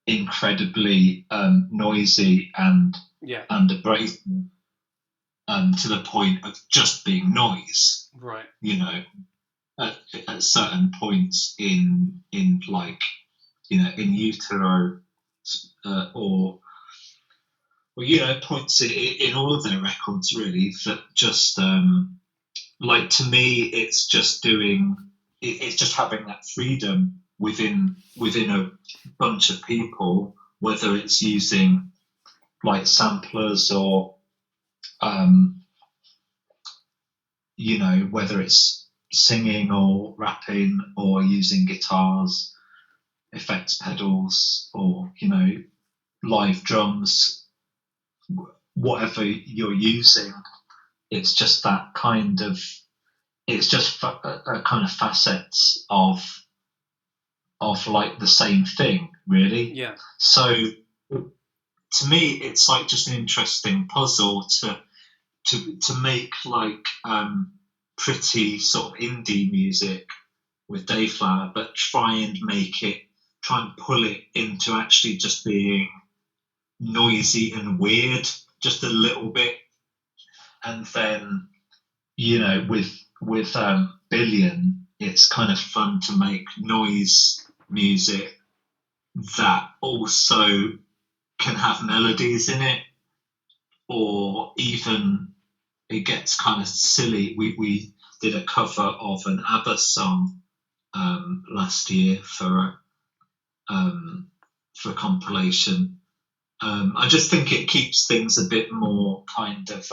incredibly noisy and abrasive, to the point of just being noise. Right. At certain points in like in utero, or points in all of their records, really, that just like, to me, it's just having that freedom within a bunch of people, whether it's using like samplers or whether it's singing or rapping or using guitars, effects pedals, or live drums, whatever you're using. It's just that kind of, it's just a kind of facets of like the same thing, really. Yeah. So to me, it's like just an interesting puzzle to make like pretty sort of indie music with Dayflower, but try and pull it into actually just being noisy and weird, just a little bit. And then with Billion, it's kind of fun to make noise music that also can have melodies in it, or even it gets kind of silly. We did a cover of an ABBA song last year for a compilation. I just think it keeps things a bit more kind of,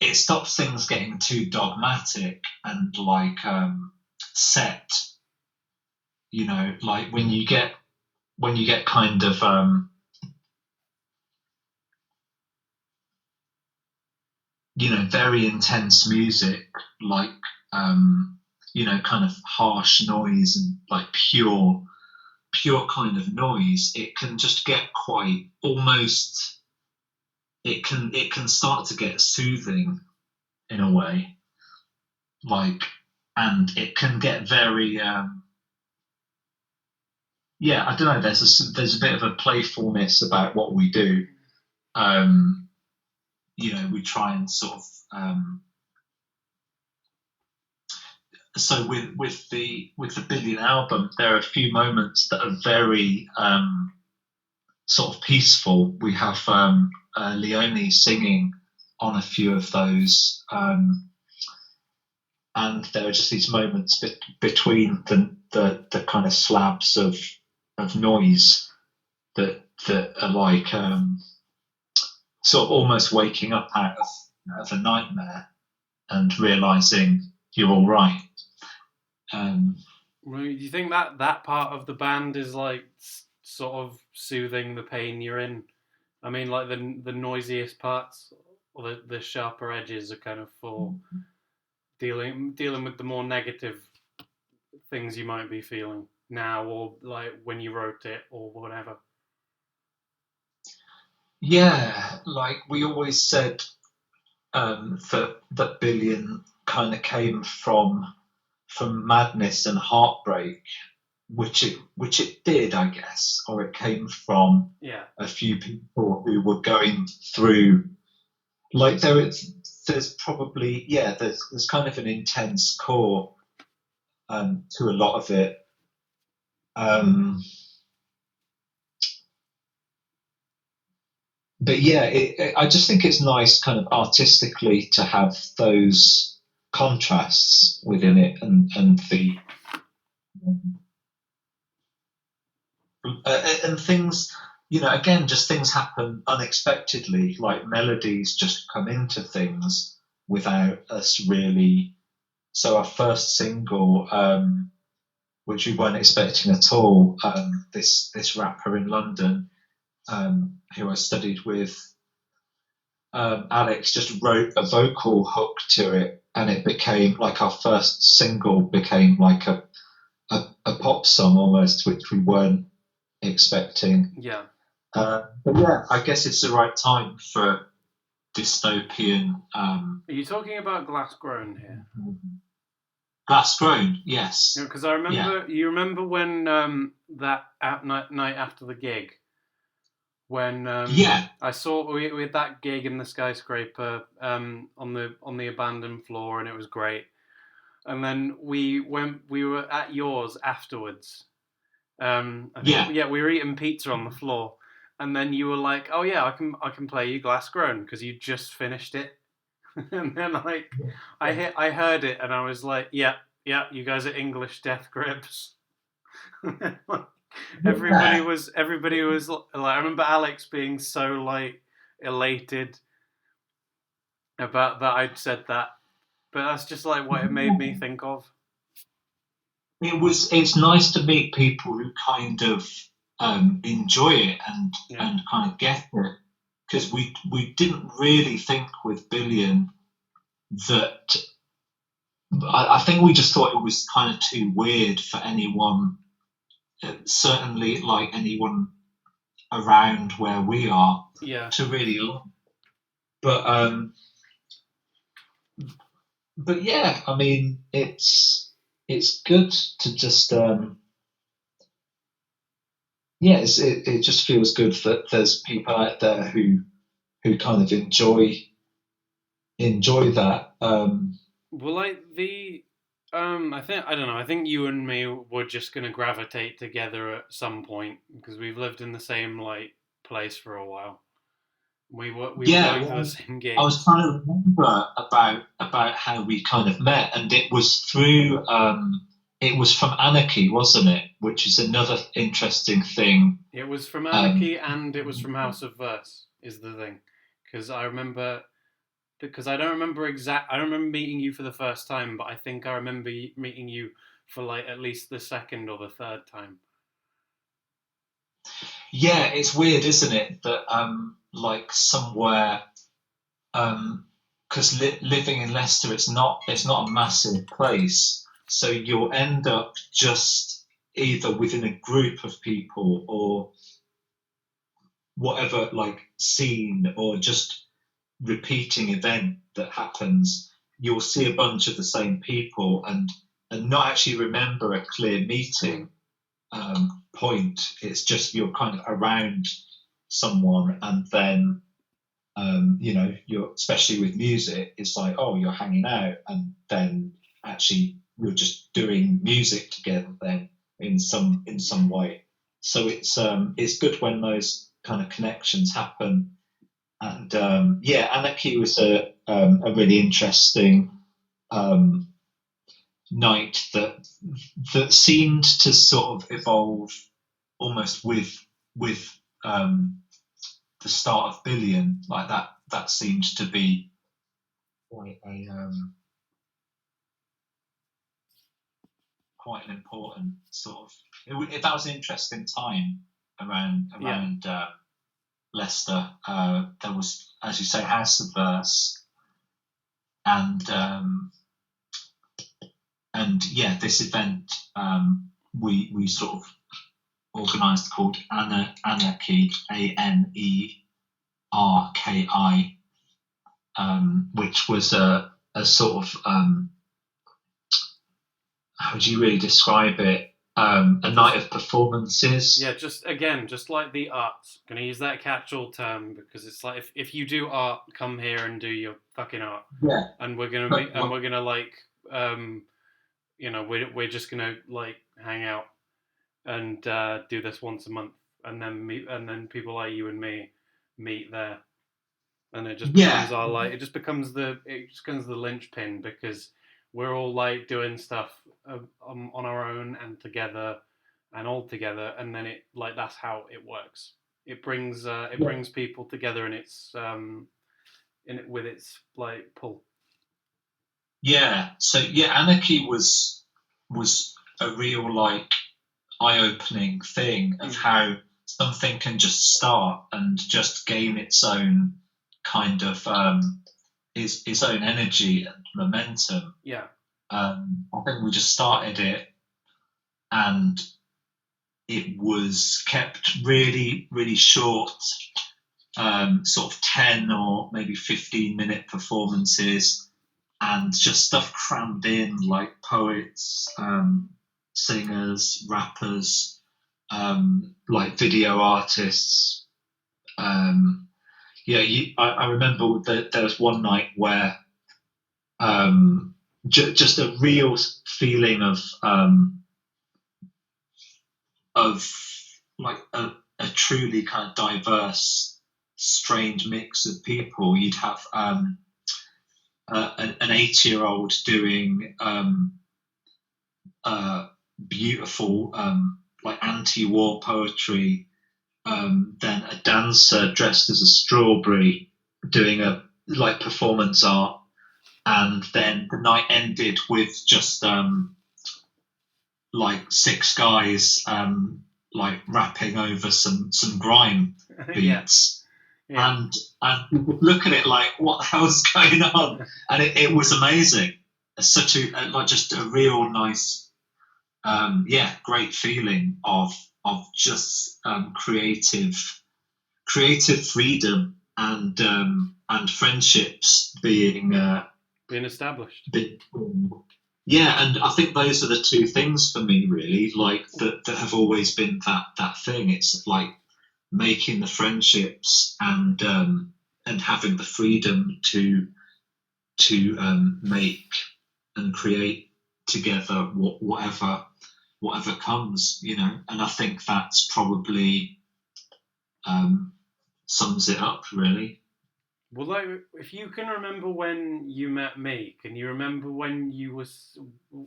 it stops things getting too dogmatic and like set. Like when you get when you get kind of very intense music, like kind of harsh noise and like pure kind of noise, it can just get quite almost. It can start to get soothing in a way, like, and it can get very yeah. I don't know. There's a bit of a playfulness about what we do. Um, we try and sort of so with the Billion album, there are a few moments that are very sort of peaceful. We have Leonie singing on a few of those, and there are just these moments between the kind of slabs of noise that are like sort of almost waking up out of a nightmare and realizing you're all right. Do you think that part of the band is like sort of soothing the pain you're in? I mean, like the noisiest parts or the sharper edges are kind of for dealing with the more negative things you might be feeling now, or like when you wrote it or whatever. Yeah, like we always said, that Billion kind of came from madness and heartbreak, which it did, I guess, or it came from Yeah. a few people who were going through, like there's probably, yeah, there's kind of an intense core to a lot of it. But yeah, I just think it's nice, kind of artistically, to have those contrasts within it, and the and things, again, just things happen unexpectedly, like melodies just come into things without us really. So our first single, which we weren't expecting at all, this rapper in London, who I studied with, Alex, just wrote a vocal hook to it, and it became like our first single became like a pop song almost, which we weren't expecting. Yeah. But yeah, I guess it's the right time for dystopian. Are you talking about Glass Grown here? Glass Grown, yes. Because I remember, you remember when that night after the gig, when I saw we had that gig in the skyscraper on the abandoned floor, and it was great. And then we were at yours afterwards. We were eating pizza on the floor, and then you were like, "Oh yeah, I can play you Glass Grown," because you just finished it. And then I heard it, and I was like, "Yeah, you guys are English Death Grips." Everybody was like, I remember Alex being so like elated about that I'd said that, but that's just like what it made me think of. It's nice to meet people who kind of enjoy it and kind of get it, because we didn't really think with Billion that. I think we just thought it was kind of too weird for anyone, certainly like anyone around where we are, to really love. But yeah, I mean, it's good to just it just feels good that there's people out there who kind of enjoy that. Well, like I don't know. I think you and me were just gonna gravitate together at some point because we've lived in the same like place for a while. We were going to the same gigs. I was trying to remember about how we kind of met, and it was through it was from Anarchy, wasn't it? Which is another interesting thing. It was from Anarchy, and it was from House of Verse, is the thing, because I remember. Because I don't remember I don't remember meeting you for the first time, but I think I remember meeting you for like at least the second or the third time. Yeah, it's weird, isn't it? That like somewhere, because living in Leicester, it's not a massive place, so you'll end up just either within a group of people or whatever, like scene or just repeating event that happens. You'll see a bunch of the same people and not actually remember a clear meeting point. It's just you're kind of around someone, and then you're, especially with music, it's like, oh, you're hanging out, and then actually you're just doing music together then in some way. So it's good when those kind of connections happen. And yeah, Anarchy was a really interesting um, night that seemed to sort of evolve almost with the start of Billion. Like that seemed to be quite quite an important sort of. That was an interesting time around Leicester. There was, as you say, House of Verse, and and yeah, this event we sort of organised called Anarchy, ANERKI, which was a sort of how would you really describe it? A night of performances. Yeah, just like the arts. Gonna use that catch-all term because it's like if you do art, come here and do your fucking art. Yeah. And we're gonna like we're just gonna like hang out and do this once a month, and then people like you and me meet there, and it just becomes the linchpin because we're all like doing stuff on our own and together and all together, and then it like that's how it works. It brings people together, and it's in it with its like pull. Yeah. So yeah, Anarchy was a real like eye-opening thing of how something can just start and just gain its own kind of its own energy and momentum. Yeah. I think we just started it, and it was kept really, really short, sort of 10 or maybe 15-minute performances, and just stuff crammed in like poets, singers, rappers, like video artists. Yeah, I remember that there was one night where just a real feeling of like a truly kind of diverse, strange mix of people. You'd have an 80-year-old doing beautiful like anti-war poetry, then a dancer dressed as a strawberry doing a like performance art, and then the night ended with just like six guys like rapping over some grime beats. Yeah. And people look at it like, what the hell's going on? And it was amazing. Such a like just a real nice, great feeling of just creative freedom and friendships being established. Yeah, and I think those are the two things for me really, like that have always been that thing. It's like making the friendships and having the freedom to make and create together whatever comes, and I think that's probably sums it up really. Well, like, if you can remember when you met me, can you remember when you was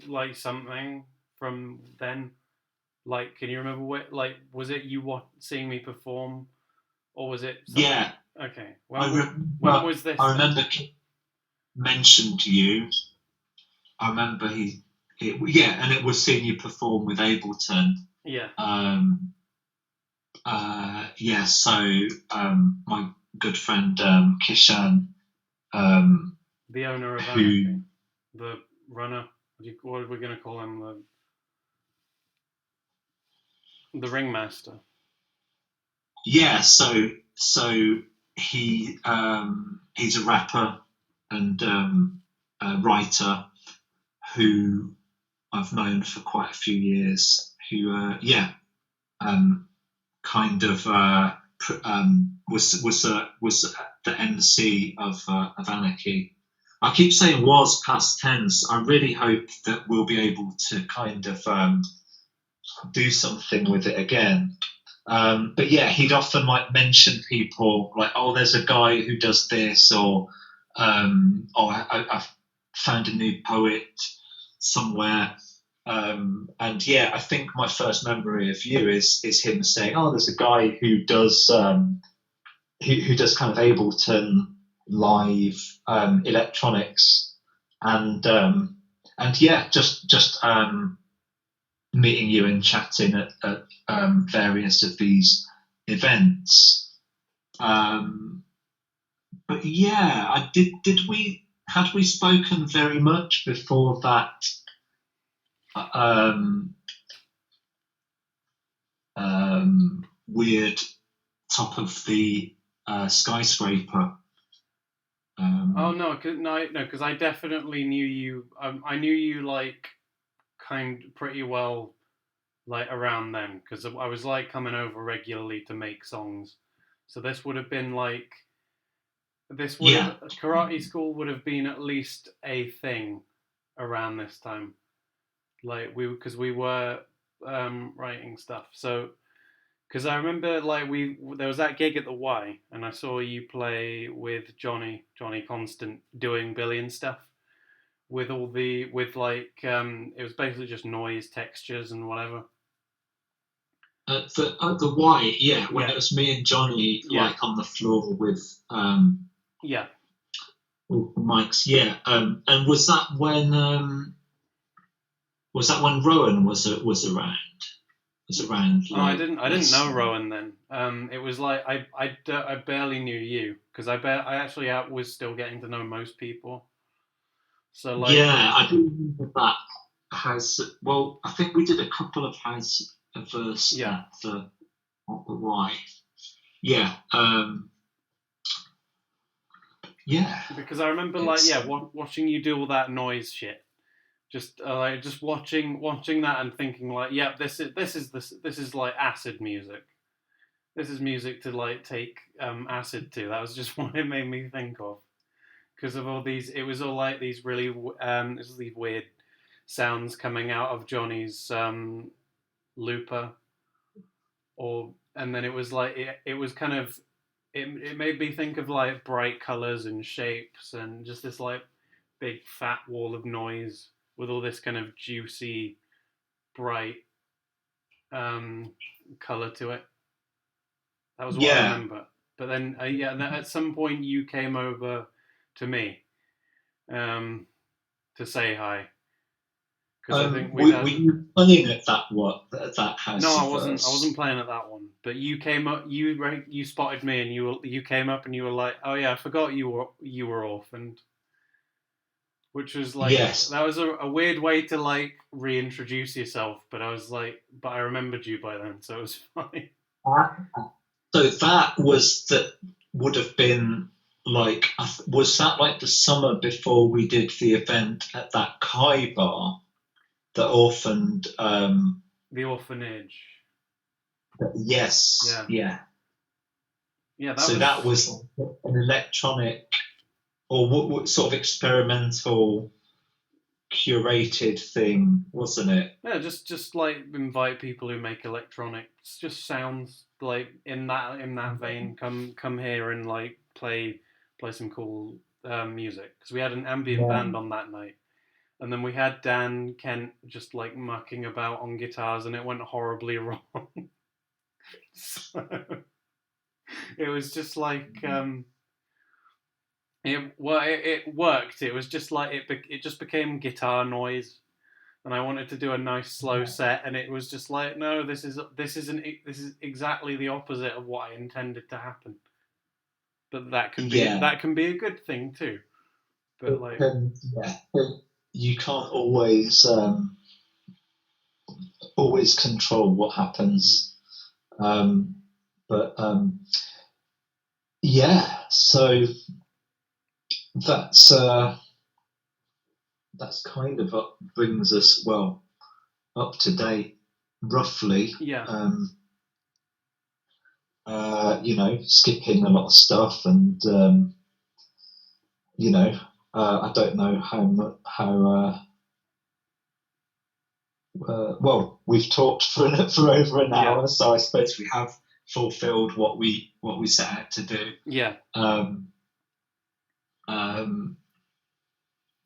like something from then? Like, can you remember what? Like, was it you seeing me perform, or was it? Something? Yeah. Okay. When was this? I remember mentioned you. I remember and it was seeing you perform with Ableton. Yeah. Yeah, so my good friend Kishan, The owner of Anarchy, who the runner. What are we going to call him? The ringmaster. yeah, so he's a rapper and a writer who I've known for quite a few years. Who um, kind of was the MC of Anarchy. I keep saying was past tense. I really hope that we'll be able to kind of do something with it again. But yeah, he'd often like mention people like, oh, there's a guy who does this, or oh, I've found a new poet somewhere. And yeah, I think my first memory of you is him saying, "Oh, there's a guy who does kind of Ableton live electronics," and yeah, just meeting you and chatting at various of these events. Um, but yeah, I did. Did we had we spoken very much before that? Um, Weird top of the skyscraper. Oh Um, no, because I definitely knew you. I knew you like pretty well like around then because I was like coming over regularly to make songs. So this would have been like this would have yeah, karate school would have been at least a thing around this time. Like we were writing stuff. So because I remember like we there was that gig at the Y and I saw you play with Johnny Constant doing billion stuff with all the with like it was basically just noise textures and whatever. at the Y, yeah, when Yeah, it was me and Johnny yeah, like on the floor yeah. with mics, yeah. And was that when Rowan was around? Was around Oh, I like didn't know Leicester? Rowan then. It was like I barely knew you because I actually was still getting to know most people. So like Yeah, I do remember that has. Well, I think we did a couple of has a verse yeah, at the Y. Yeah, yeah. because I remember like It's yeah watching you do all that noise shit. Just like just watching that and thinking like yeah this is like acid music. This is music to like take acid to. That was just what it made me think of because of all these. It was all like these really this was these weird sounds coming out of Johnny's looper, or and then it was like it was kind of it made me think of like bright colors and shapes and just this like big fat wall of noise with all this kind of juicy bright um, color to it. That was what I yeah. remember. But then yeah, at some point you came over to me um, to say hi because I think we'd Were had. you playing at that No, house of I wasn't verse? playing at that one. But you came up, you spotted me, and you came up, and you were like, "Oh yeah, I forgot you were orphaned," which was like Yes. that was a weird way to like reintroduce yourself. But I was like, but I remembered you by then, so it was fine. So that was that would have been like was that like the summer before we did the event at that Kai bar that orphaned The orphanage, yes, yeah, yeah. yeah, that So that was was an electronic or what sort of experimental curated thing, wasn't it? yeah, just like invite people who make electronics, just sounds like in that vein. Come here and like play some cool music because we had an ambient Yeah. band on that night, and then we had Dan Kent just like mucking about on guitars, and it went horribly wrong. So it was just like it worked. It was just like it just became guitar noise and I wanted to do a nice slow set, and it was just like, no, this is exactly the opposite of what I intended to happen. But Yeah, that can be a good thing too. But it like, can, yeah. You can't always control what happens. Um, but yeah, so that's uh, that's kind of brings us up to date roughly. yeah, Skipping a lot of stuff, and I don't know how we've talked for over an yeah, hour, so I suppose we have fulfilled what we set out to do. yeah, Um, um,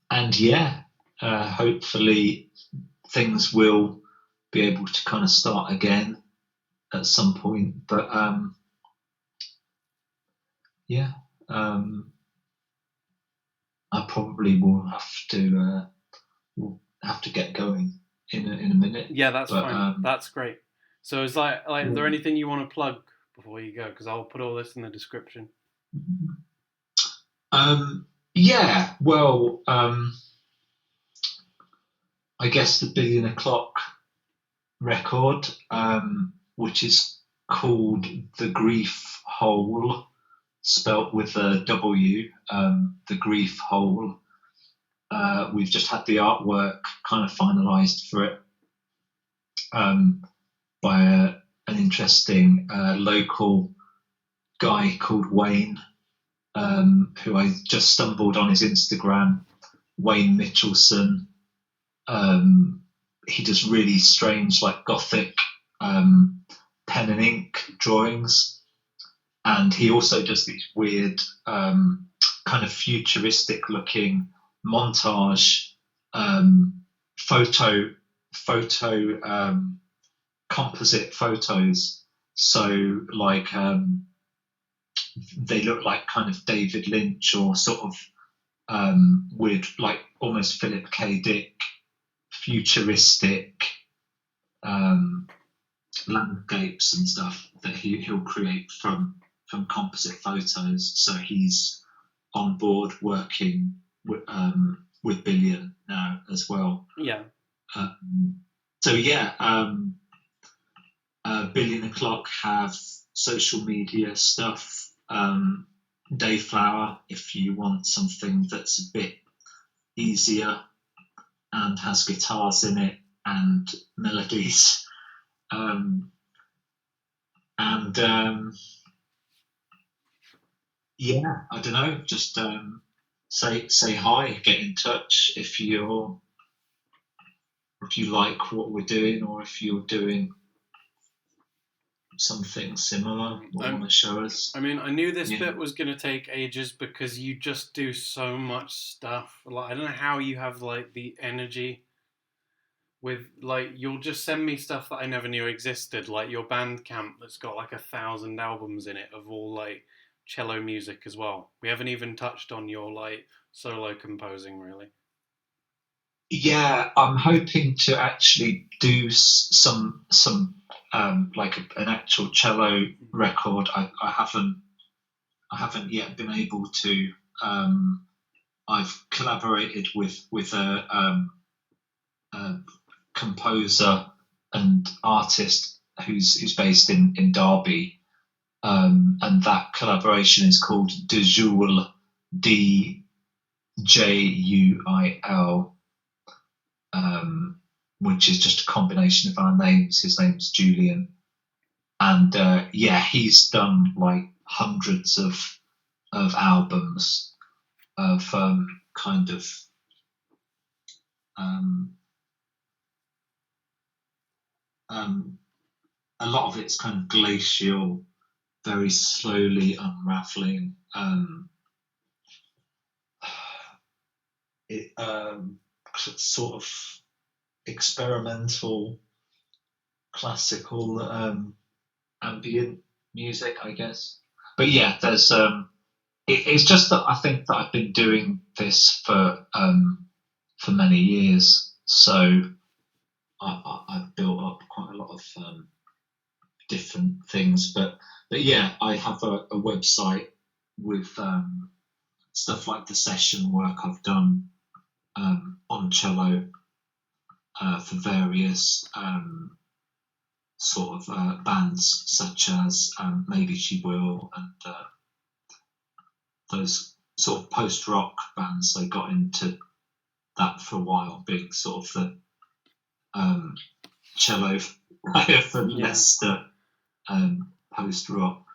and yeah, hopefully things will be able to kind of start again at some point. But yeah, um, I probably will have to get going in a minute. yeah. That's But fine. That's great. So is like, is there yeah. anything you want to plug before you go? Because I'll put all this in the description. Yeah, well, I guess the Billion O'Clock record, which is called The Grief Hole, spelt with a W, The Grief Hole. We've just had the artwork kind of finalised for it by an interesting local guy called Wayne, who I just stumbled on his Instagram, Wayne Mitchelson. He does really strange, like gothic pen and ink drawings, and he also does these weird, kind of futuristic-looking montage photo composite photos. So, like, they look like kind of David Lynch or sort of weird, like almost Philip K. Dick, futuristic um, landscapes and stuff that he'll create from composite photos. So he's on board working with Billion now as well. Yeah, So yeah, Billion O'Clock have social media stuff. Dayflower, if you want something that's a bit easier and has guitars in it and melodies. And yeah, I don't know. Just say hi, get in touch if you like what we're doing, or if you're doing something similar or want to show us. I mean, I knew this Yeah. bit was going to take ages because you just do so much stuff. Like, I don't know how you have like the energy with like, you'll just send me stuff that I never knew existed, like your Bandcamp that's got like 1,000 albums in it of all like cello music as well. We haven't even touched on your like solo composing really. Yeah, I'm hoping to actually do some like an actual cello record. I haven't yet been able to. I've collaborated with a composer and artist who's based in Derby, and that collaboration is called Dejuil, DJUIL, which is just a combination of our names. His name's Julian, and yeah, he's done like hundreds of albums of kind of um, a lot of it's kind of glacial, very slowly unraveling. It sort of experimental, classical, ambient music, I guess. But yeah, there's it's just that I think that I've been doing this for many years, so I've built up quite a lot of different things, but yeah, I have a website with stuff like the session work I've done on cello for various sort of bands, such as Maybe She Will, and those sort of post-rock bands. I got into that for a while, being sort of the cello player for Leicester post-rock.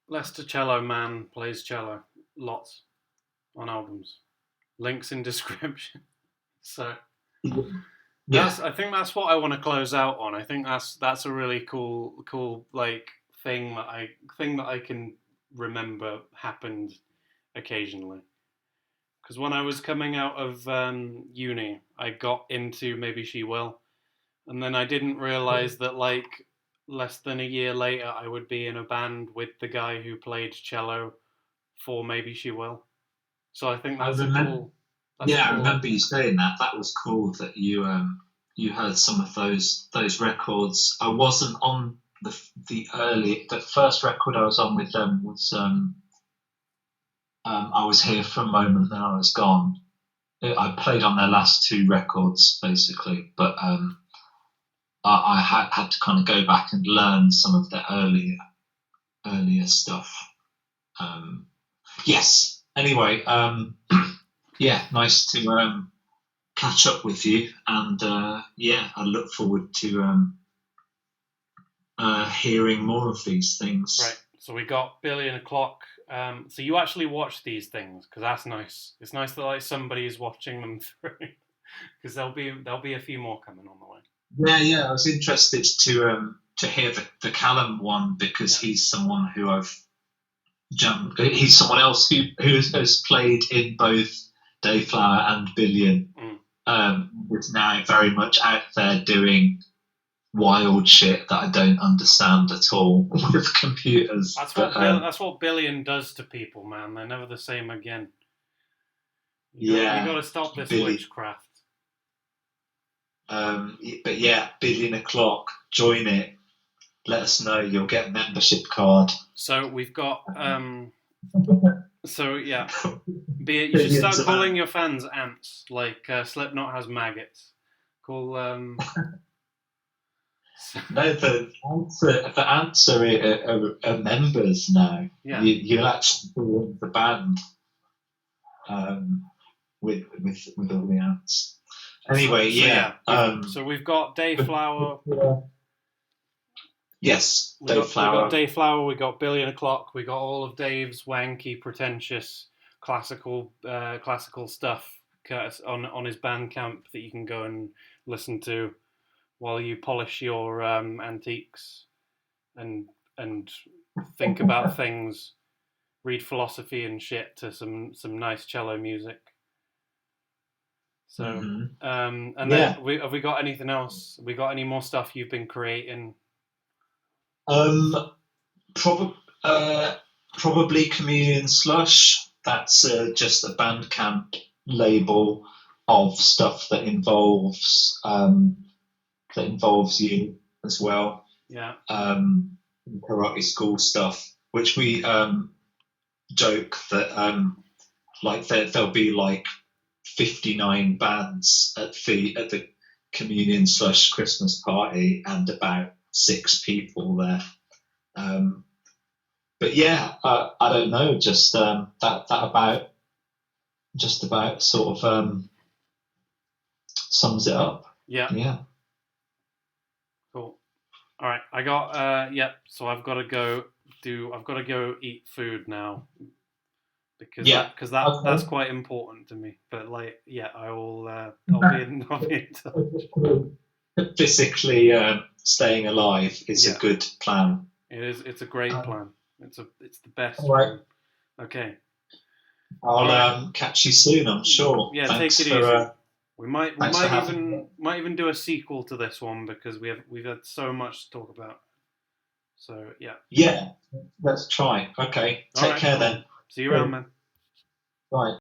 Leicester cello man plays cello lots on albums. Links in description. So I think that's what I want to close out on. I think that's a really cool like thing that I can remember happened occasionally. Because when I was coming out of uni, I got into Maybe She Will, and then I didn't realize that like less than a year later I would be in a band with the guy who played cello for Maybe She Will. So I think that's cool. I remember you saying that. That was cool that you heard some of those records. I wasn't on the first record I was on with them was I Was Here for a Moment, then I Was Gone. I played on their last two records basically, but I had to kind of go back and learn some of their earlier stuff. Yes. Anyway, yeah, nice to catch up with you, and yeah, I look forward to hearing more of these things. Right. So we got Billion O'Clock. So you actually watch these things, because that's nice. It's nice that like somebody is watching them through, because there'll be a few more coming on the way. Yeah. I was interested to hear the Callum one, because he's someone who I've jumped. He's someone else who has played in both Dayflower and Billion. Is now very much out there doing wild shit that I don't understand at all with computers. That's what Billion does to people, man. They're never the same again. You got to stop this witchcraft. But yeah, Billion O'Clock, join it. Let us know. You'll get a membership card. So we've got. So yeah, you should start calling your fans ants, like Slipknot has maggots. Call. No, the ants are members now. Yeah. You'll actually join the band with all the ants. Anyway, so we've got Dayflower. Yes, Dayflower. We got Dayflower. We got Billion O'Clock. We got all of Dave's wanky, pretentious, classical stuff on his Bandcamp that you can go and listen to while you polish your antiques and think about things, read philosophy and shit to some nice cello music. So, and then have we got anything else? Have we got any more stuff you've been creating? Probably Chameleon Slush. That's just a Bandcamp label of stuff that involves you as well. Yeah. Karate school stuff, which we joke that like there'll be like 59 bands at the Communion Slush Christmas party and about 6 people there. But yeah, I don't know, just that about sort of sums it up. Yeah. Cool. All right, I got so I've got to go eat food now, because that's quite important to me. But like, yeah, I'll be in touch. Physically staying alive is a good plan. It is. It's a great plan. It's the best. All right. Okay. I'll catch you soon, I'm sure. Yeah, Thanks take it easy. We might even do a sequel to this one, because we've had so much to talk about. So yeah. Yeah, let's try. Okay. Take care then. See you around, man. Bye.